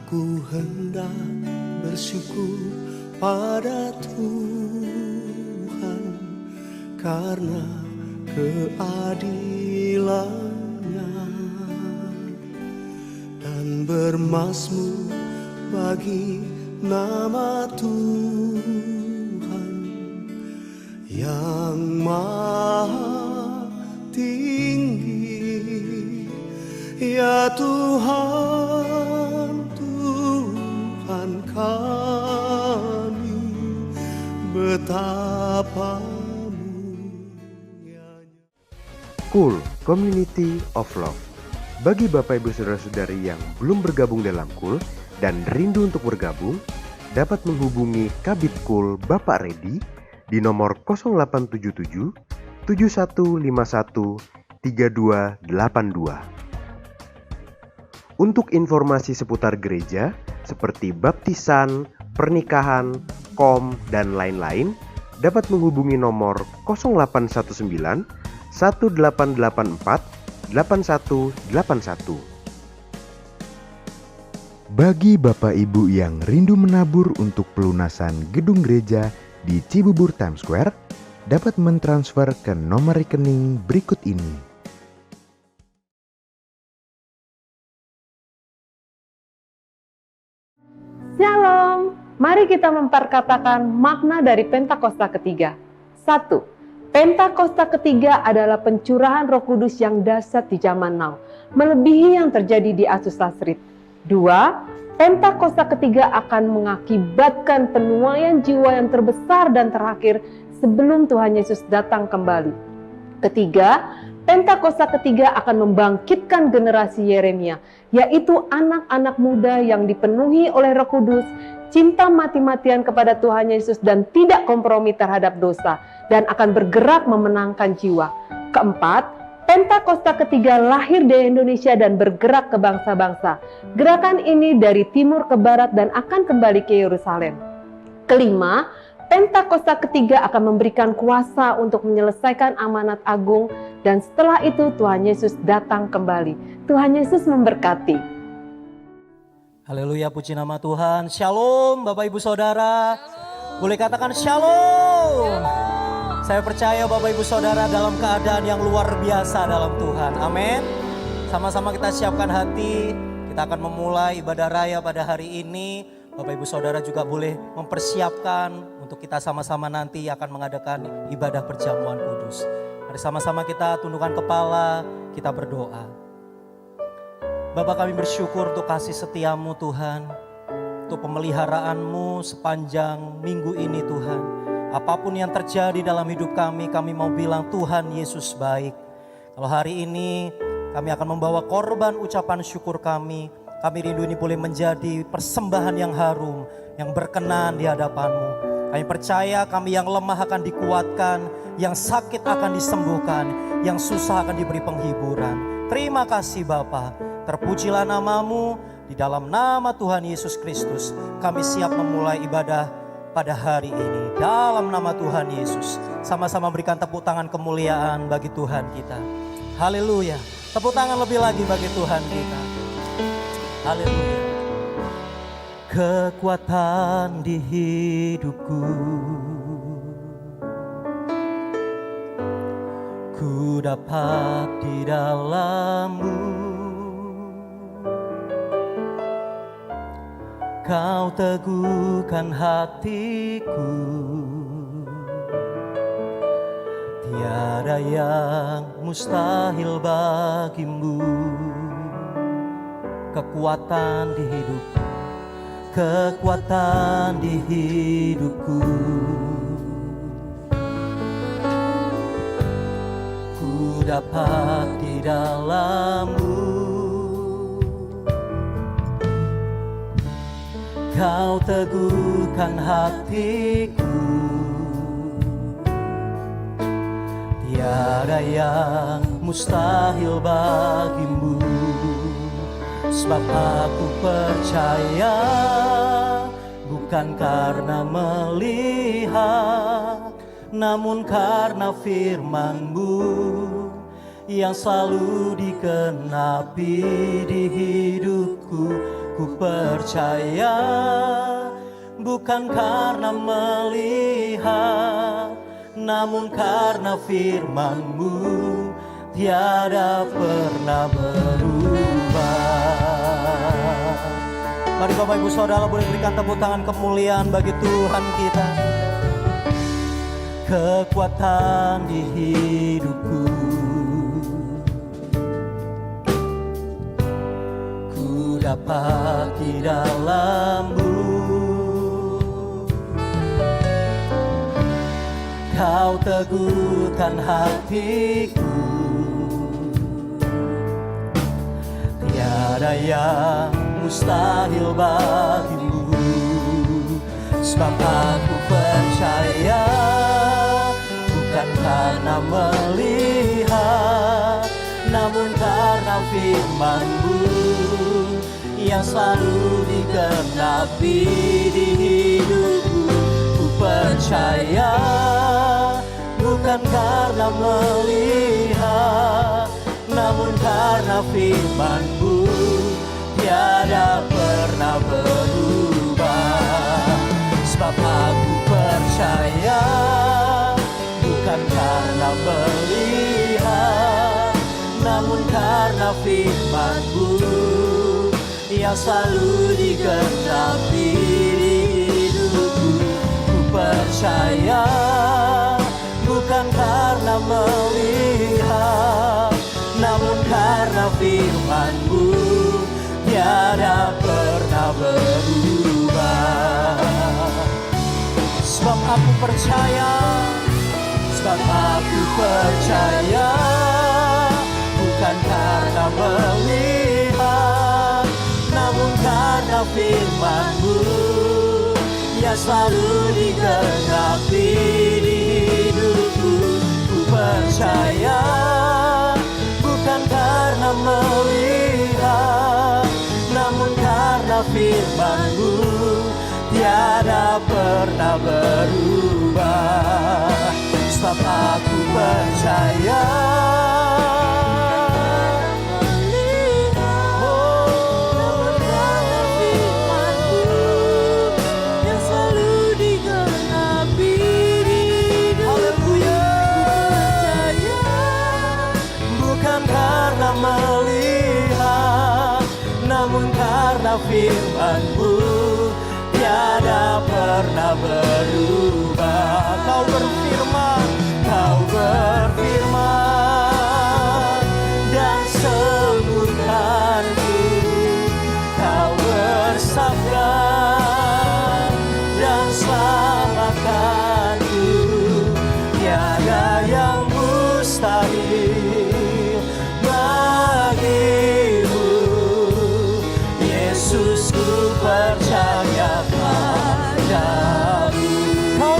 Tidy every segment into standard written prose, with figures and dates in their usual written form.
Ku hendak bersyukur pada Tuhan karena keadilan-Nya dan bermazmur bagi nama Tuhan yang maha tinggi. Ya Tuhan, Tuhan kami, betapa mulianya. Cool Community of Love. Bagi Bapak Ibu Saudara-saudari yang belum bergabung dalam Cool dan rindu untuk bergabung, dapat menghubungi Kabid Cool Bapak Redi di nomor 0877 7151 3282. Untuk informasi seputar gereja seperti baptisan, pernikahan, kom, dan lain-lain, dapat menghubungi nomor 0819 1884 8181. Bagi Bapak Ibu yang rindu menabur untuk pelunasan gedung gereja di Cibubur Times Square, dapat mentransfer ke nomor rekening berikut ini. Shalom, mari kita memperkatakan makna dari Pentakosta ketiga. 1. Pentakosta ketiga adalah pencurahan Roh Kudus yang dahsyat di zaman now, melebihi yang terjadi di Azusa Street. 2. Pentakosta ketiga akan mengakibatkan penuaian jiwa yang terbesar dan terakhir sebelum Tuhan Yesus datang kembali. Ketiga, Pentakosta ketiga akan membangkitkan generasi Yeremia, yaitu anak-anak muda yang dipenuhi oleh Roh Kudus, cinta mati-matian kepada Tuhan Yesus dan tidak kompromi terhadap dosa, dan akan bergerak memenangkan jiwa. Keempat, Pentakosta ketiga lahir di Indonesia dan bergerak ke bangsa-bangsa. Gerakan ini dari timur ke barat dan akan kembali ke Yerusalem. Kelima, Pentakosta ketiga akan memberikan kuasa untuk menyelesaikan amanat agung dan setelah itu Tuhan Yesus datang kembali. Tuhan Yesus memberkati. Haleluya, puji nama Tuhan. Shalom Bapak Ibu Saudara. Boleh katakan shalom. Saya percaya Bapak Ibu Saudara dalam keadaan yang luar biasa dalam Tuhan. Amin. Sama-sama kita siapkan hati. Kita akan memulai ibadah raya pada hari ini. Bapak Ibu Saudara juga boleh mempersiapkan untuk kita sama-sama nanti akan mengadakan ibadah perjamuan kudus. Mari sama-sama kita tundukkan kepala, kita berdoa. Bapa, kami bersyukur untuk kasih setiamu Tuhan, untuk pemeliharaanmu sepanjang minggu ini Tuhan. Apapun yang terjadi dalam hidup kami mau bilang Tuhan Yesus baik. Kalau hari ini kami akan membawa korban ucapan syukur kami rindu ini boleh menjadi persembahan yang harum, yang berkenan di hadapan-Mu. Kami percaya kami yang lemah akan dikuatkan, yang sakit akan disembuhkan, yang susah akan diberi penghiburan. Terima kasih Bapa, terpujilah nama-Mu, di dalam nama Tuhan Yesus Kristus kami siap memulai ibadah pada hari ini. Dalam nama Tuhan Yesus, sama-sama berikan tepuk tangan kemuliaan bagi Tuhan kita. Haleluya, tepuk tangan lebih lagi bagi Tuhan kita. Haleluya. Kekuatan di hidupku, ku dapat di dalam-Mu. Kau teguhkan hatiku, tiada yang mustahil bagimu. Kekuatan di hidupku, kekuatan di hidupku, ku dapat di dalam-Mu. Kau teguhkan hatiku, tiada yang mustahil bagimu. Sebab aku percaya, bukan karena melihat, namun karena firman-Mu yang selalu digenapi di hidupku. Ku percaya bukan karena melihat, namun karena firman-Mu tiada pernah berubah. Mari Bapak Ibu Saudara boleh berikan tepuk tangan kemuliaan bagi Tuhan kita. Kekuatan di hidupku, ku dapat di dalam-Mu. Kau teguhkan hatiku, tiada yang mustahil bagimu. Sebab aku percaya bukan karena melihat, namun karena firman-Mu yang selalu digenapi di hidupku. Ku percaya bukan karena melihat, namun karena firman-Mu tiada pernah berubah. Sebab aku percaya bukan karena melihat, namun karena firman-Mu yang selalu digenapi di hidupku. Ku percaya bukan karena melihat, namun karena firman-Mu tiada pernah berubah. Sebab aku percaya, sebab aku percaya bukan karena melihat, namun karena firman-Mu yang selalu digenapi di hidupku. Ku percaya bukan karena melihat, namun karena firman-Mu tiada pernah berubah. Sebab aku percaya yang selalu digenapi di hidupku. Percaya bukan karena melihat, namun karena firman-Mu tiada pernah berubah. Kau berfirman, Kau berfirman dan sembuhkanku. Kau bersabda dan selamatkanku. Tiada yang mustahil bagimu. Yesus, ku percaya padamu. Kau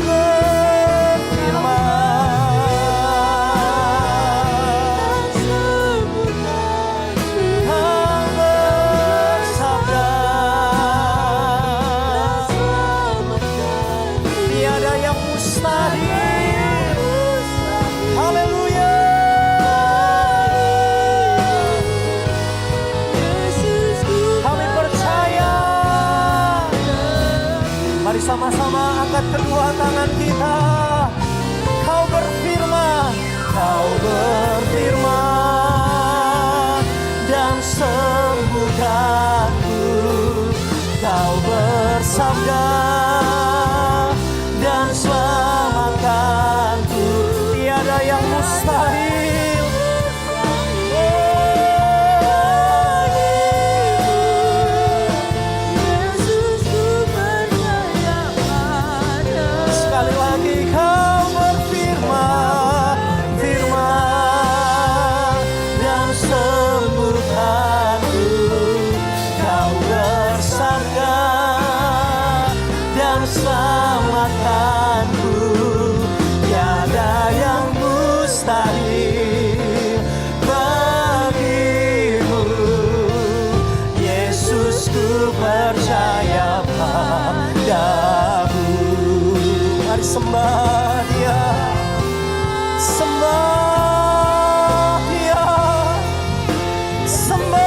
sama-sama angkat kedua tangan kita. Kau berfirman, Kau berfirman dan sembuhkanku. Kau bersabda dan selamatkanku. Tiada yang mustahil. Sekali lagi Kau berfirman, firman dan sembuhkanku. Kau bersabda dan selamatkanku. Tiada yang mustahil bagimu. Yesus, ku percaya padamu. Mari sembah Dia, sembah Dia, sembah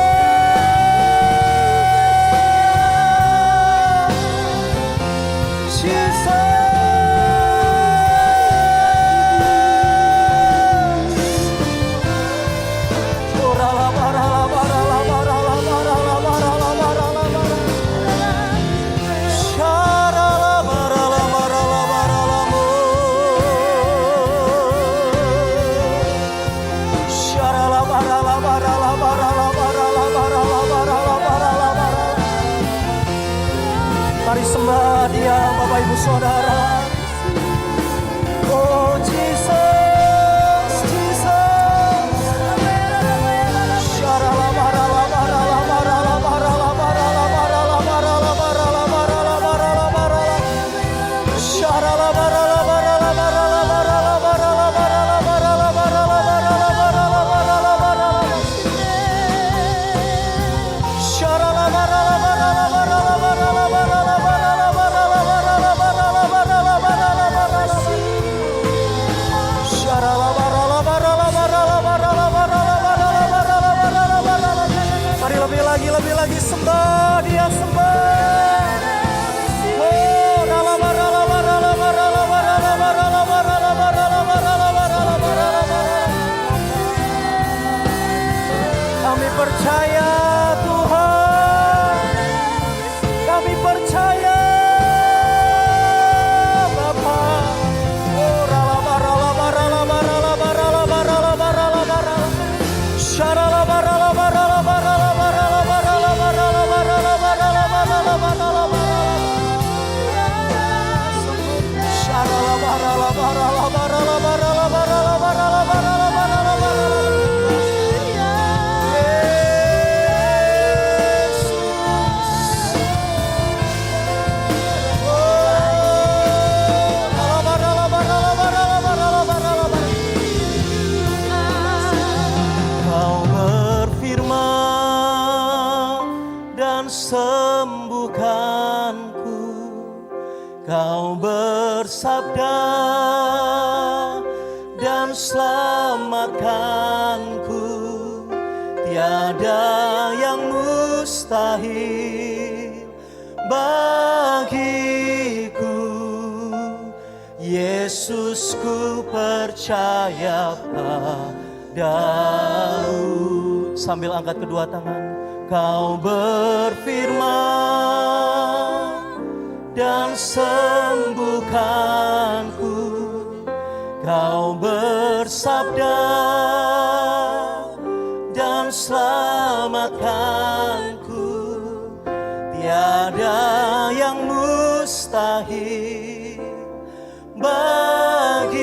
Kau berfirman dan sembuhkanku, Kau bersabda dan selamatkanku. Tiada yang mustahil bagiku. Yesus, ku percaya padamu. Sambil angkat kedua tangan. Kau berfirman dan sembuhkanku, Kau bersabda dan selamatkanku. Tiada yang mustahil bagimu.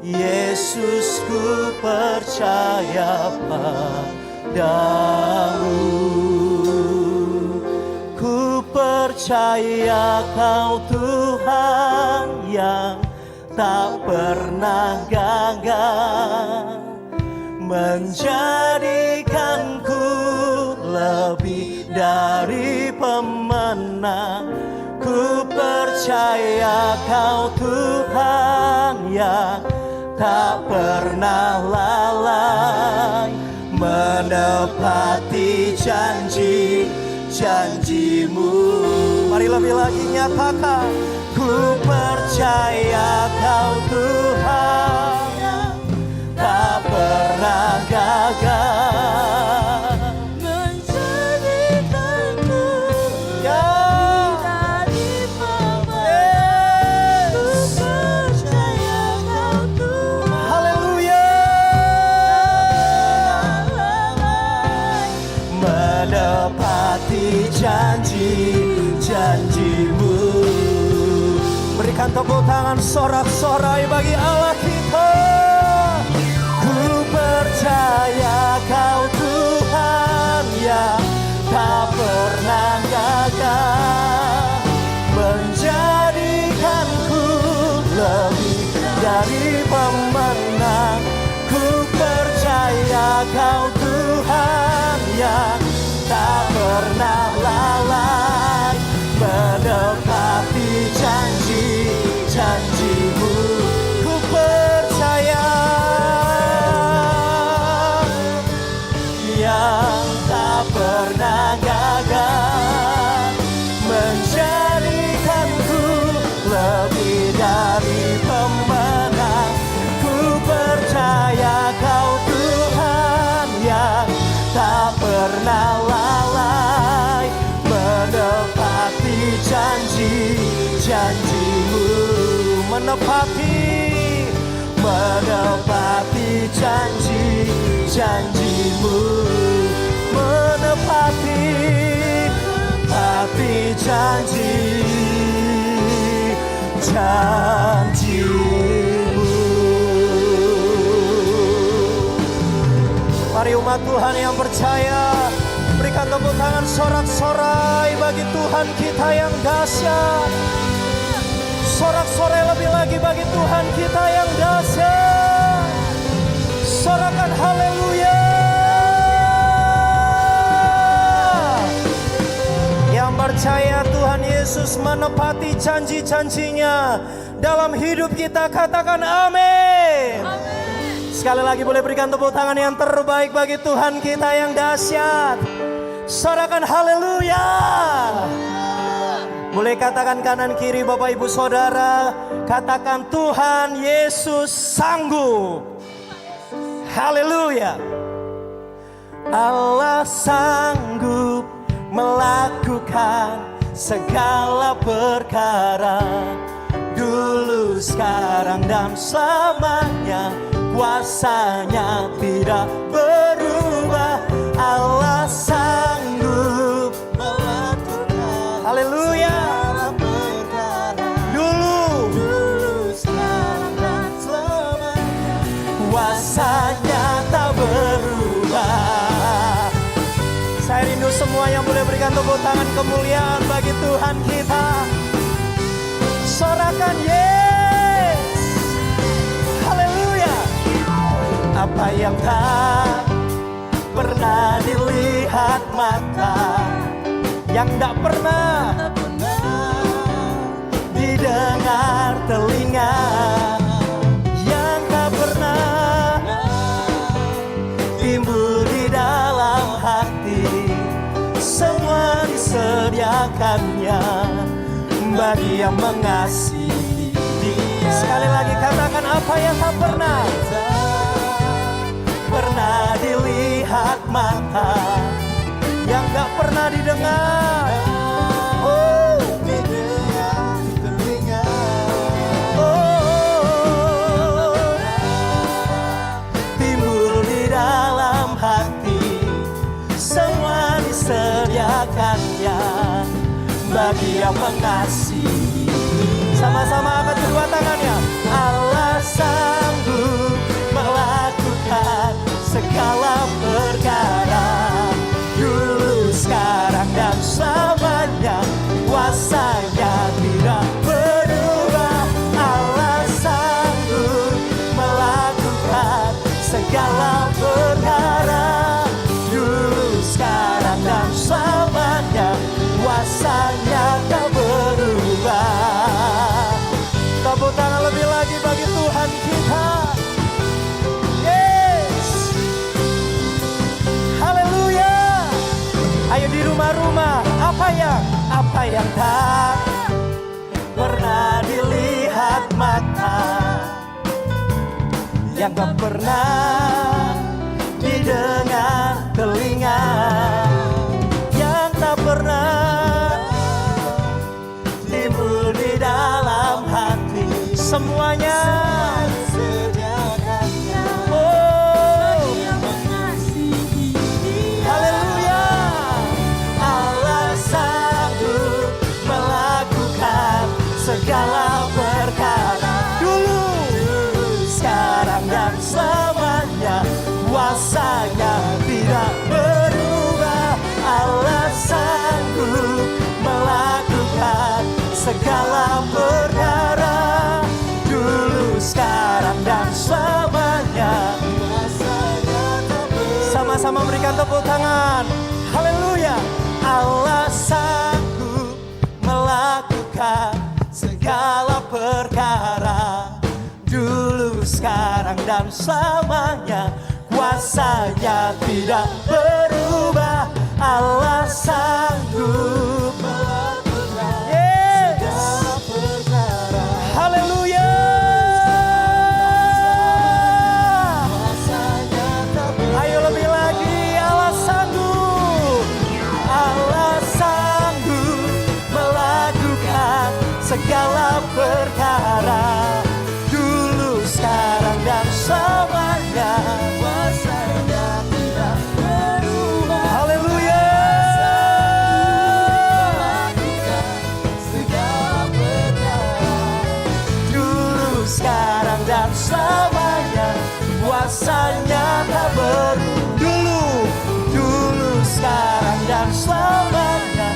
Yesus, ku percaya padamu. Ku percaya Kau Tuhan yang tak pernah gagal, menjadikanku lebih dari pemenang. Ku percaya Kau Tuhan yang tak pernah lalai, menepati janji-janjimu. Mari lebih lagi nyatakan, ku percaya Kau Tuhan yang tak pernah gagal, menjadikanku dari pemenang. Ku percaya Kau Tuhan, haleluya, menepati janji-janjimu. Berikan tepuk tangan sorak-sorai bagi Allah kita. Ku percaya Kau Tuhan yang tak pernah gagal, menjadikanku lebih dari pemenang. Ku percaya Kau Tuhan yang tak pernah lalai, menepati janji-janjimu. Ku percaya yang tak pernah gagal, menjadikanku lebih dari pemenang. Ku percaya Kau Tuhan yang tak pernah lalai, menepati janji-janjimu. Menepati janji-janjimu. Menepati janji-janjimu. Mari umat Tuhan yang percaya, berikan tepuk tangan sorak-sorai bagi Tuhan kita yang dahsyat. Sorak-sorai lebih lagi bagi Tuhan kita yang dahsyat. Sorakan haleluya. Yang percaya Tuhan Yesus menepati janji-janjinya dalam hidup kita, katakan amin. Sekali lagi boleh berikan tepuk tangan yang terbaik bagi Tuhan kita yang dahsyat. Sorakan haleluya. Boleh katakan kanan kiri Bapak Ibu Saudara, katakan Tuhan Yesus sanggup. Haleluya. Allah sanggup melakukan segala perkara, dulu, sekarang, dan selamanya. Kuasanya tidak berubah. Allah sanggup melakukan, haleluya, segala perkara, dulu, berikan tepuk tangan kemuliaan bagi Tuhan kita. Sorakan yes. Haleluya. Apa yang tak pernah dilihat mata, yang tak pernah didengar telinga, yang tak pernah timbul di dalam hati, semua disediakannya bagi yang mengasihi Dia. Sekali lagi katakan, apa yang tak pernah dilihat mata, yang tak pernah didengar, didengar telinga, timbul di dalam hati, semua disediakannya bagi yang mengasihi. Sama-sama angkat kedua tangannya. Allah sanggup melakukan segala perkara, dulu, sekarang, dan selamanya. Kuasanya tidak berubah. Allah sanggup melakukan segala perkara, dulu, sekarang, dan selamanya. Kuasanya tak berubah. Tepuk tangan lebih lagi bagi Tuhan kita. Yes. Haleluya. Ayo di rumah-rumah, apa yang tak pernah dilihat mata, yang tak pernah didengar telinga, yang tak pernah timbul di dalam hati, semuanya disediakannya bagi yang mengasihi Dia. Haleluya. Allah sanggup melakukan segala perkara, dulu, sekarang, dan selamanya. Kuasanya tidak berubah. Allah sanggup melakukan segala perkara, dulu, sekarang, dan selamanya. Sama-sama berikan tepuk tangan. Haleluya. Allah sanggup melakukan segala perkara, dulu, sekarang, dan selamanya. Kuasanya tidak berubah. Allah sanggup melakukan segala perkara. Haleluya. Ayo lebih lagi. Allah sanggup. Allah sanggup melakukan segala perkara, dulu, sekarang, dan selamanya. Kuasanya tidak berubah. Haleluya. Segala perkara, dulu, sekarang, dan selamanya. Kuasanya tak berubah. Dulu, sekarang, dan selamanya.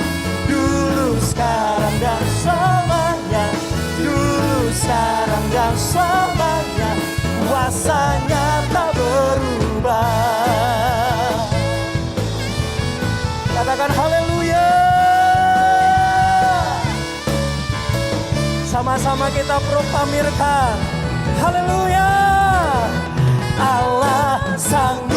Dulu, sekarang, dan selamanya. Dulu, sekarang, dan selamanya. Kuasanya tak berubah. Katakan haleluya. Sama-sama kita proklamirkan. Haleluya. Allah sanggup.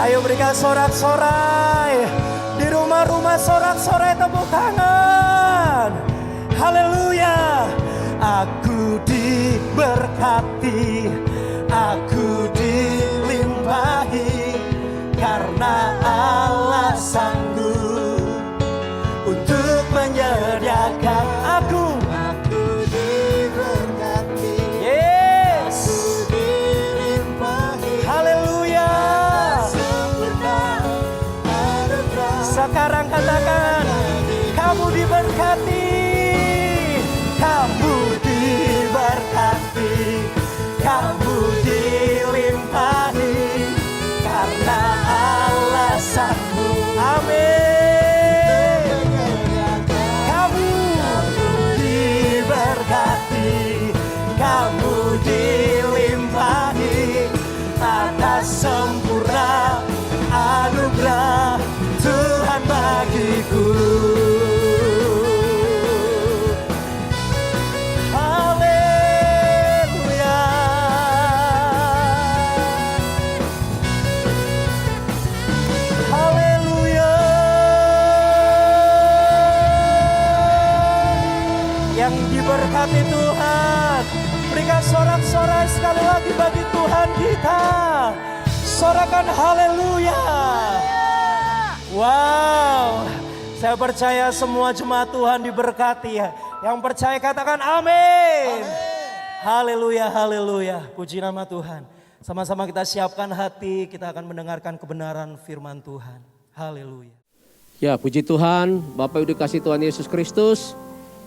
Ayo berikan sorak-sorai. Di rumah-rumah sorak-sorai tepuk tangan. Haleluya. Aku diberkati, aku dilimpahi, karena Allah sanggup untuk menyediakan aku. Aku diberkati, yes, aku dilimpahi. Haleluya. Sekarang katakan, kamu diberkati. yang diberkati Tuhan. Berikan sorak-sorai sekali lagi bagi Tuhan kita. Sorakan haleluya. Wow, saya percaya semua jemaat Tuhan diberkati ya. Yang percaya katakan amin. Haleluya, haleluya. Puji nama Tuhan. Sama-sama kita siapkan hati, kita akan mendengarkan kebenaran firman Tuhan. Haleluya. Ya, puji Tuhan, Bapak Ibu dikasih Tuhan Yesus Kristus.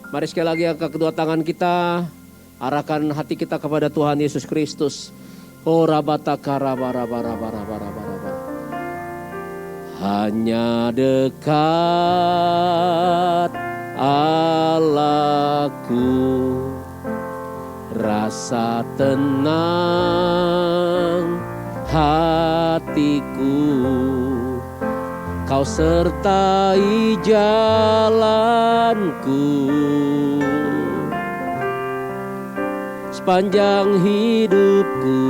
Mari sekali lagi angkat kedua tangan kita, arahkan hati kita kepada Tuhan Yesus Kristus. Oh rabataka rabarabarabarabarabaraba. Hanya dekat Allahku, rasa tenang hatiku. Kau sertai jalanku sepanjang hidupku.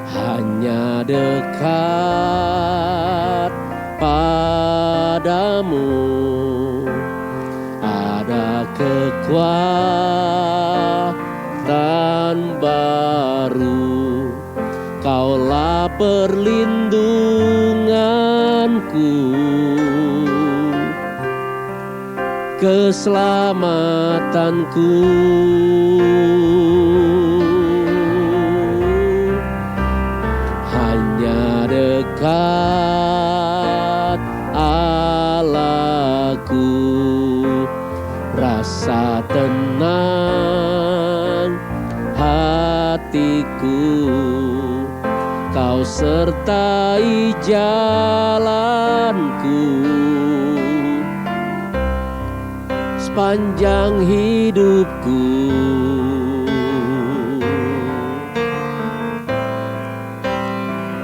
Hanya dekat padamu ada kekuatan baru. Kaulah perlindunganku, keselamatanku. Hanya dekat Allahku, rasa tenang hatiku. Kau sertai jalanku sepanjang hidupku.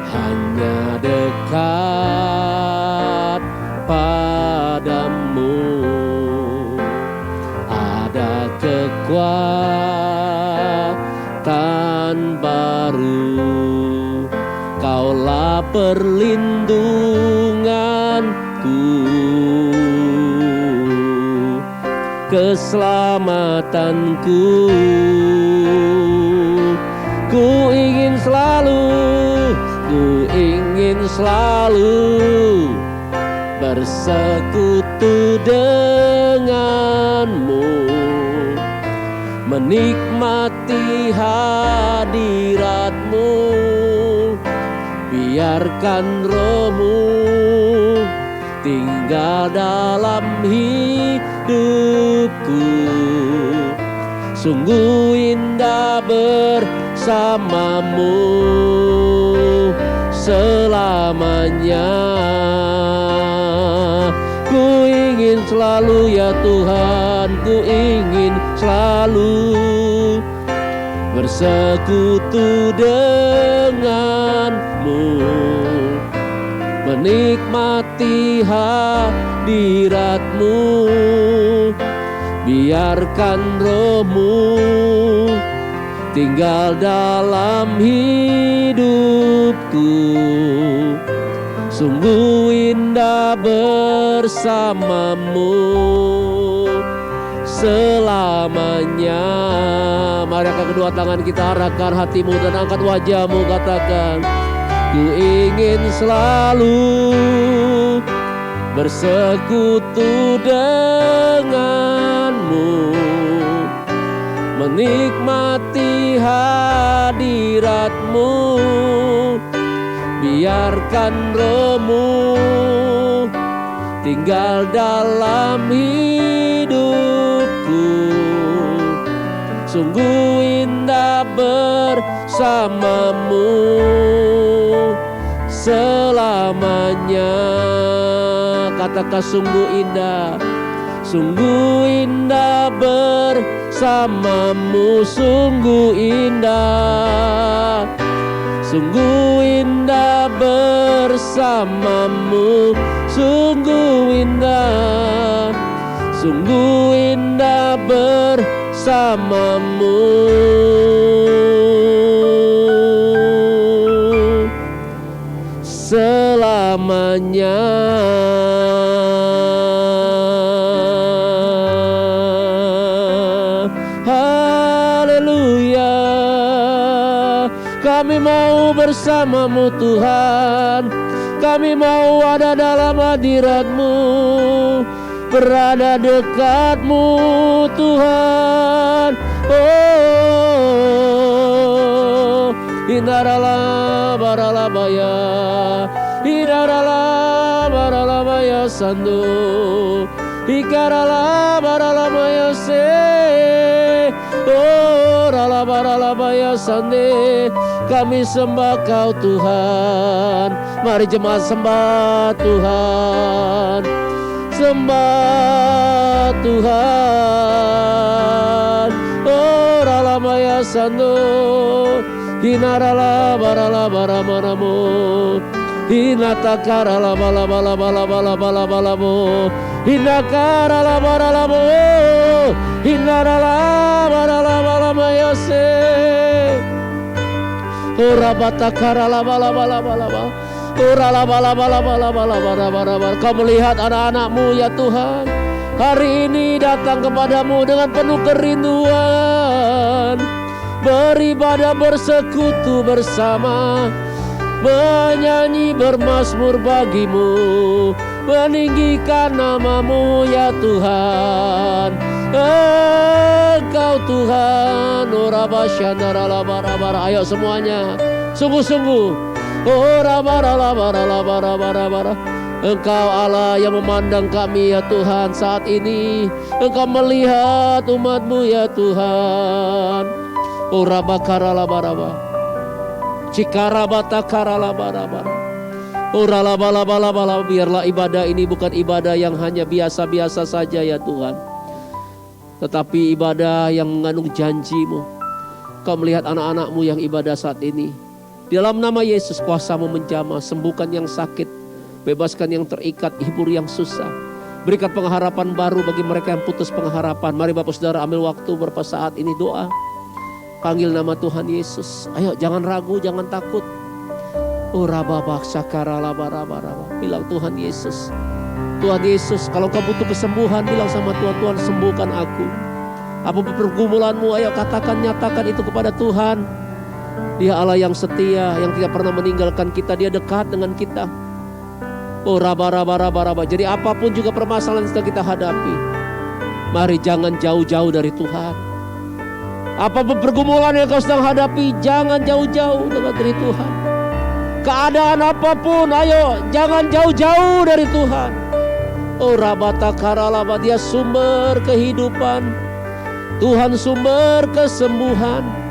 Hanya dekat padamu ada kekuatan baru. Kaulah perlindunganku, keselamatanku. Ku ingin selalu bersekutu denganmu, menikmati hadiratmu. Biarkan rohmu tinggal dalam hidupku. Sungguh indah bersamamu selamanya. Ku ingin selalu ya Tuhan, ku ingin selalu bersekutu denganmu, menikmati hadiratmu. Biarkan rohmu tinggal dalam hidupku. Sungguh indah bersamamu selamanya. Mari angkat kedua tangan kita, arahkan hatimu dan angkat wajahmu, katakan, ku ingin selalu bersekutu denganmu, menikmati hadiratmu. Biarkan rohmu tinggal dalam hidupku. Sungguh indah bersamamu selamanya. Katakan sungguh indah bersamamu, sungguh indah. Sungguh indah bersamamu, sungguh indah. Sungguh indah bersamamu selamanya. bersama-Mu Tuhan. Kami mau ada dalam hadirat-Mu, berada dekat-Mu Tuhan. Oh, Indarala baralabaya, Indarala baralabaya sandu, Ikarala baralabaya se, oh rala baralabaya sande. Kami sembah Kau Tuhan. Mari jemaat sembah Tuhan, sembah Tuhan. Oh ralamaya sando, hinarala barala baramanamu, hinatakara bala bala bala bala bala balamu, hinakarala baralamu, hinarala barala balamaya se. Ora batakara la bala bala bala bala. Ora la bala bala bala bala bala bala bala. Kau melihat anak-anak-Mu ya Tuhan. Hari ini datang kepadamu dengan penuh kerinduan, beribadah bersekutu bersama, menyanyi bermazmur bagimu, meninggikan nama-Mu ya Tuhan. Engkau Tuhan, ora basyandara la bara bara. Ayo semuanya, sungguh-sungguh. Ora bara la bara la bara bara bara. Engkau Allah yang memandang kami ya Tuhan saat ini. Engkau melihat umat-Mu ya Tuhan. Ora bakara la bara bara. Cikara batakara la bara bara. Ora la bala bala bala. Biarlah ibadah ini bukan ibadah yang hanya biasa-biasa saja ya Tuhan, tetapi ibadah yang mengandung janji-Mu. Kau melihat anak-anak-Mu yang ibadah saat ini. Di dalam nama Yesus, kuasa-Mu menjamah, sembuhkan yang sakit, bebaskan yang terikat, hibur yang susah. Berikan pengharapan baru bagi mereka yang putus pengharapan. Mari Bapak Saudara ambil waktu beberapa saat ini doa. Panggil nama Tuhan Yesus. Ayo jangan ragu, jangan takut. Oh rababak sakara labarabara. Bilang Tuhan Yesus. Tuhan Yesus, kalau kau butuh kesembuhan, bilang sama Tuhan, Tuhan sembuhkan aku. Apa pergumulanmu, ayo katakan, nyatakan itu kepada Tuhan. Dia Allah yang setia, yang tidak pernah meninggalkan kita. Dia dekat dengan kita. Oh raba. Jadi apapun juga permasalahan yang sedang kita hadapi, mari jangan jauh-jauh dari Tuhan. Apapun pergumulan yang kau sedang hadapi, jangan jauh-jauh dari Tuhan. Keadaan apapun, ayo jangan jauh-jauh dari Tuhan. Oh rabata karalaba, Dia sumber kehidupan, Tuhan sumber kesembuhan,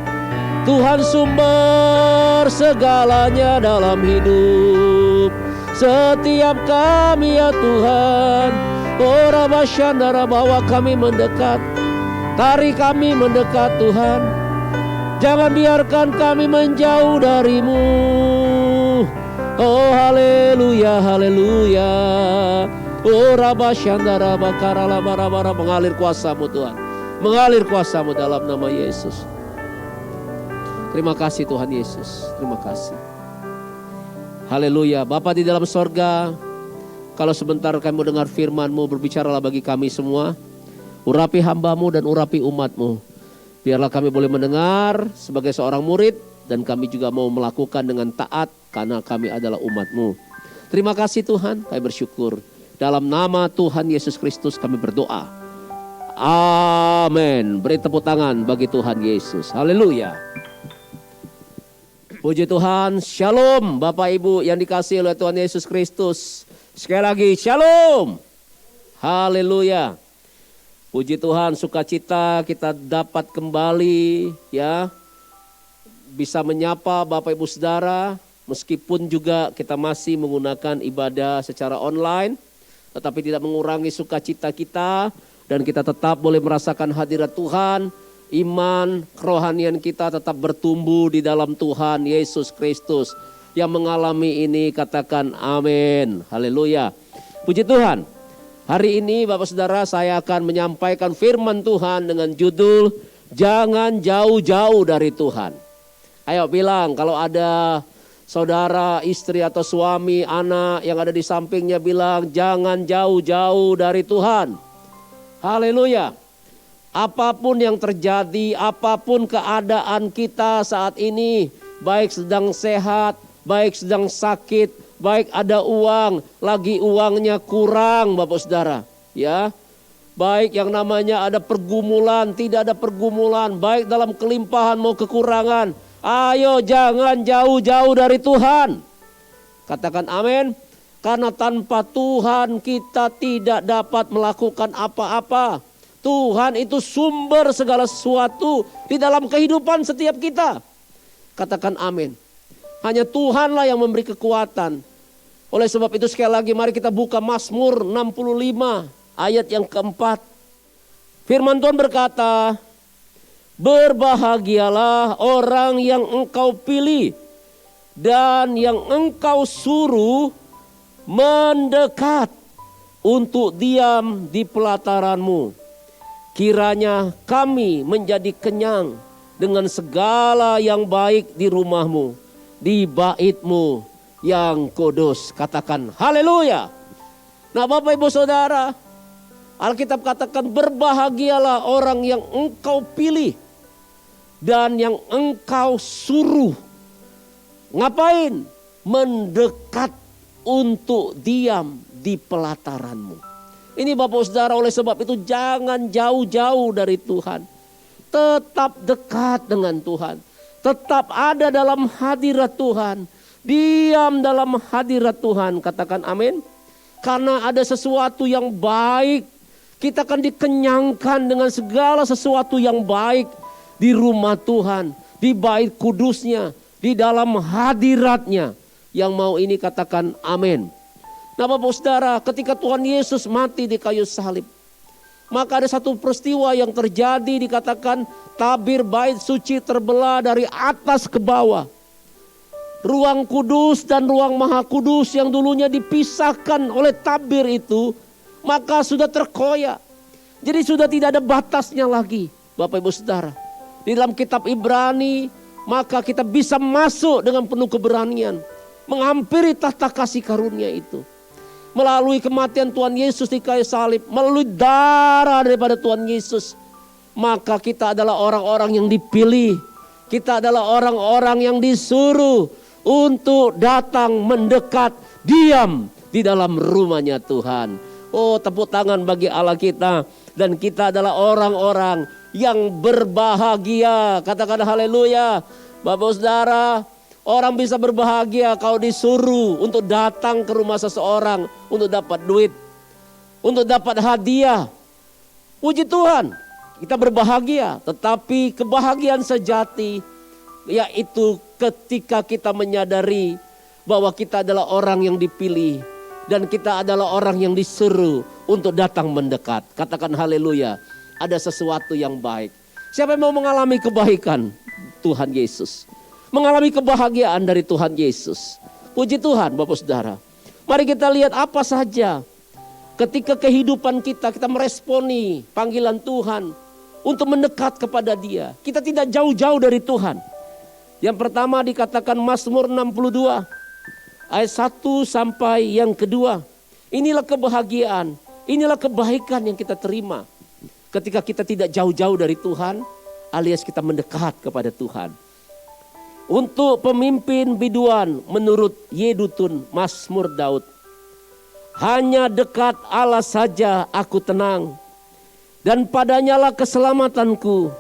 Tuhan sumber segalanya dalam hidup setiap kami ya Tuhan. Oh rabasyandara, bawa kami mendekat, tarik kami mendekat Tuhan. Jangan biarkan kami menjauh dari-Mu. Oh haleluya, haleluya. Oh rabasyandara bakarala bara-bara, mengalir kuasa-Mu Tuhan. Mengalir kuasa-Mu dalam nama Yesus. Terima kasih Tuhan Yesus. Terima kasih. Haleluya. Bapa di dalam sorga, kalau sebentar kami mendengar firman-Mu, berbicaralah bagi kami semua. Urapi hamba-Mu dan urapi umat-Mu. Biarlah kami boleh mendengar sebagai seorang murid, dan kami juga mau melakukan dengan taat karena kami adalah umat-Mu. Terima kasih Tuhan, kami bersyukur. Dalam nama Tuhan Yesus Kristus kami berdoa. Amin. Beri tepuk tangan bagi Tuhan Yesus. Haleluya. Puji Tuhan, shalom Bapak Ibu yang dikasihi oleh Tuhan Yesus Kristus. Sekali lagi, shalom. Haleluya. Puji Tuhan, sukacita kita dapat kembali ya, bisa menyapa Bapak Ibu Saudara, meskipun juga kita masih menggunakan ibadah secara online, tetapi tidak mengurangi sukacita kita, dan kita tetap boleh merasakan hadirat Tuhan. Iman, kerohanian kita tetap bertumbuh di dalam Tuhan Yesus Kristus. Yang mengalami ini katakan amin. Haleluya. Puji Tuhan. Hari ini Bapak Saudara, saya akan menyampaikan firman Tuhan dengan judul Jangan Jauh-Jauh dari Tuhan. Ayo bilang, kalau ada saudara, istri atau suami, anak yang ada di sampingnya, bilang jangan jauh-jauh dari Tuhan. Haleluya. Apapun yang terjadi, apapun keadaan kita saat ini, baik sedang sehat, baik sedang sakit, baik ada uang, lagi uangnya kurang Bapak Saudara. Ya, baik yang namanya ada pergumulan, tidak ada pergumulan, baik dalam kelimpahan mau kekurangan. Ayo jangan jauh-jauh dari Tuhan. Katakan amin. Karena tanpa Tuhan kita tidak dapat melakukan apa-apa. Tuhan itu sumber segala sesuatu di dalam kehidupan setiap kita. Katakan amin. Hanya Tuhanlah yang memberi kekuatan. Oleh sebab itu sekali lagi mari kita buka Mazmur 65 ayat yang keempat. Firman Tuhan berkata, berbahagialah orang yang engkau pilih dan yang engkau suruh mendekat untuk diam di pelataranmu. Kiranya kami menjadi kenyang dengan segala yang baik di rumahmu, di baitmu yang kudus. Katakan haleluya. Nah Bapak Ibu Saudara, Alkitab katakan berbahagialah orang yang engkau pilih dan yang engkau suruh. Ngapain? Mendekat untuk diam di pelataranmu. Ini Bapak Saudara, oleh sebab itu jangan jauh-jauh dari Tuhan. Tetap dekat dengan Tuhan. Tetap ada dalam hadirat Tuhan. Diam dalam hadirat Tuhan. Katakan amin. Karena ada sesuatu yang baik. Kita akan dikenyangkan dengan segala sesuatu yang baik di rumah Tuhan. Di bait kudusnya. Di dalam hadiratnya. Yang mau ini katakan amin. Nah Bapak Saudara, ketika Tuhan Yesus mati di kayu salib, maka ada satu peristiwa yang terjadi, dikatakan tabir bait suci terbelah dari atas ke bawah. Ruang kudus dan ruang maha kudus yang dulunya dipisahkan oleh tabir itu, maka sudah terkoyak. Jadi sudah tidak ada batasnya lagi Bapak Ibu Saudara. Di dalam kitab Ibrani, maka kita bisa masuk dengan penuh keberanian. Menghampiri tahta kasih karunia itu. Melalui kematian Tuhan Yesus di kayu salib. Melalui darah daripada Tuhan Yesus. Maka kita adalah orang-orang yang dipilih. Kita adalah orang-orang yang disuruh untuk datang mendekat, diam di dalam rumahnya Tuhan. Oh, tepuk tangan bagi Allah kita. Dan kita adalah orang-orang yang berbahagia. Katakan haleluya. Bapak Saudara, orang bisa berbahagia kalau disuruh untuk datang ke rumah seseorang untuk dapat duit, untuk dapat hadiah. Puji Tuhan, kita berbahagia. Tetapi kebahagiaan sejati yaitu ketika kita menyadari bahwa kita adalah orang yang dipilih dan kita adalah orang yang disuruh untuk datang mendekat. Katakan haleluya. Ada sesuatu yang baik. Siapa yang mau mengalami kebaikan? Tuhan Yesus. Mengalami kebahagiaan dari Tuhan Yesus. Puji Tuhan Bapak Saudara. Mari kita lihat apa saja ketika kehidupan kita meresponi panggilan Tuhan untuk mendekat kepada Dia. Kita tidak jauh-jauh dari Tuhan. Yang pertama dikatakan Mazmur 62 ayat 1 sampai yang kedua. Inilah kebahagiaan, inilah kebaikan yang kita terima ketika kita tidak jauh-jauh dari Tuhan alias kita mendekat kepada Tuhan. Untuk pemimpin biduan menurut Yedutun Mazmur Daud. Hanya dekat Allah saja aku tenang. Dan padanyalah keselamatanku.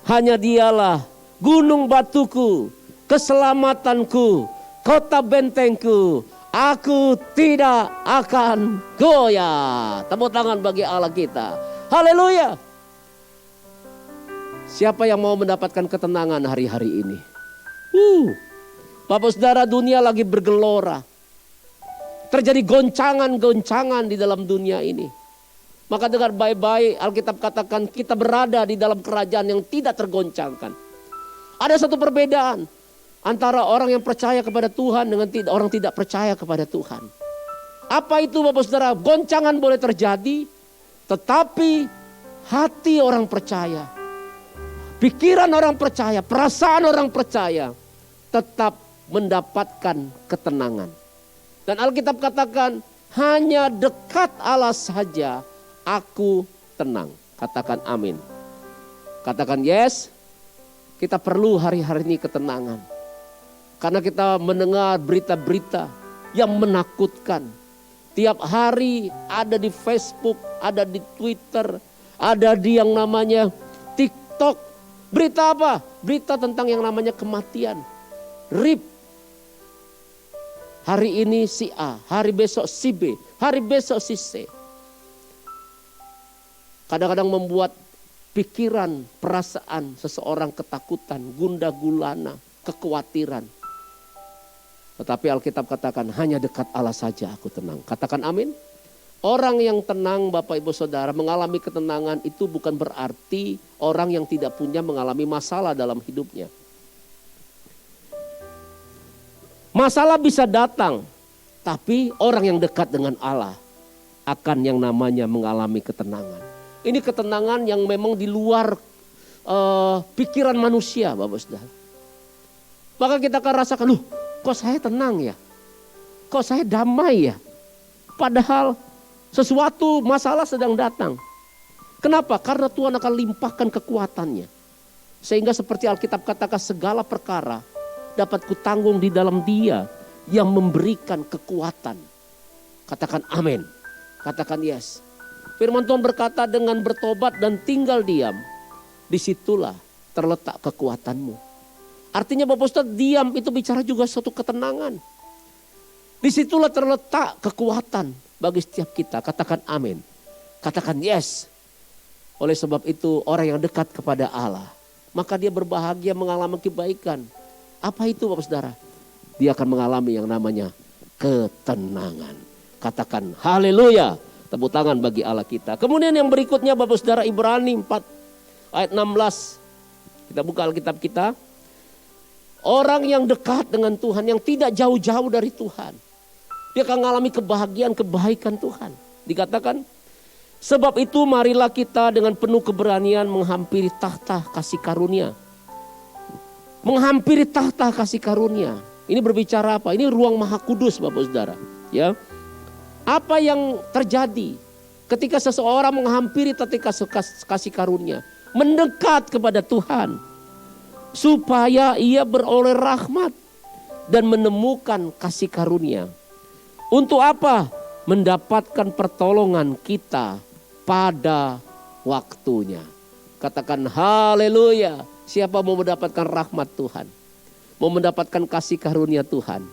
Hanya dialah gunung batuku, keselamatanku, kota bentengku. Aku tidak akan goyah. Tepuk tangan bagi Allah kita. Haleluya. Siapa yang mau mendapatkan ketenangan hari-hari ini? Bapak Saudara, dunia lagi bergelora. Terjadi goncangan-goncangan di dalam dunia ini. Maka dengar baik-baik, Alkitab katakan kita berada di dalam kerajaan yang tidak tergoncangkan. Ada satu perbedaan antara orang yang percaya kepada Tuhan dengan orang tidak percaya kepada Tuhan. Apa itu Bapak Saudara? Goncangan boleh terjadi, tetapi hati orang percaya, pikiran orang percaya, perasaan orang percaya tetap mendapatkan ketenangan. Dan Alkitab katakan hanya dekat Allah saja aku tenang. Katakan amin. Katakan yes. Kita perlu hari-hari ini ketenangan. Karena kita mendengar berita-berita yang menakutkan. Tiap hari ada di Facebook, ada di Twitter, ada di yang namanya TikTok. Berita apa? Berita tentang yang namanya kematian. RIP. Hari ini si A, hari besok si B, hari besok si C. Kadang-kadang membuat pikiran, perasaan seseorang ketakutan, gundah gulana, kekhawatiran. Tetapi Alkitab katakan hanya dekat Allah saja aku tenang. Katakan amin. Orang yang tenang Bapak Ibu Saudara mengalami ketenangan itu bukan berarti orang yang tidak punya mengalami masalah dalam hidupnya. Masalah bisa datang, tapi orang yang dekat dengan Allah akan yang namanya mengalami ketenangan. Ini ketenangan yang memang di luar pikiran manusia Bapak Saudara. Maka kita akan rasakan, kok saya tenang ya? Kok saya damai ya? Padahal sesuatu masalah sedang datang. Kenapa? Karena Tuhan akan limpahkan kekuatannya. Sehingga seperti Alkitab katakan segala perkara dapat kutanggung di dalam Dia yang memberikan kekuatan. Katakan amin. Katakan yes. Firman Tuhan berkata dengan bertobat dan tinggal diam. Disitulah terletak kekuatanmu. Artinya Bapak Ustaz, diam itu bicara juga suatu ketenangan. Disitulah terletak kekuatan bagi setiap kita. Katakan amin. Katakan yes. Oleh sebab itu orang yang dekat kepada Allah, maka dia berbahagia mengalami kebaikan. Apa itu Bapak Saudara? Dia akan mengalami yang namanya ketenangan. Katakan haleluya. Tepuk tangan bagi Allah kita. Kemudian yang berikutnya Bapak Saudara, Ibrani 4 ayat 16. Kita buka Alkitab kita. Orang yang dekat dengan Tuhan, yang tidak jauh-jauh dari Tuhan, dia akan mengalami kebahagiaan, kebaikan Tuhan. Dikatakan, sebab itu marilah kita dengan penuh keberanian menghampiri tahta kasih karunia. Menghampiri tahta kasih karunia. Ini berbicara apa? Ini ruang maha kudus Bapak Saudara. Ya. Apa yang terjadi ketika seseorang menghampiri tahta kasih karunia? Mendekat kepada Tuhan. Supaya ia beroleh rahmat dan menemukan kasih karunia. Untuk apa? Mendapatkan pertolongan kita pada waktunya. Katakan haleluya. Siapa mau mendapatkan rahmat Tuhan? Mau mendapatkan kasih karunia Tuhan?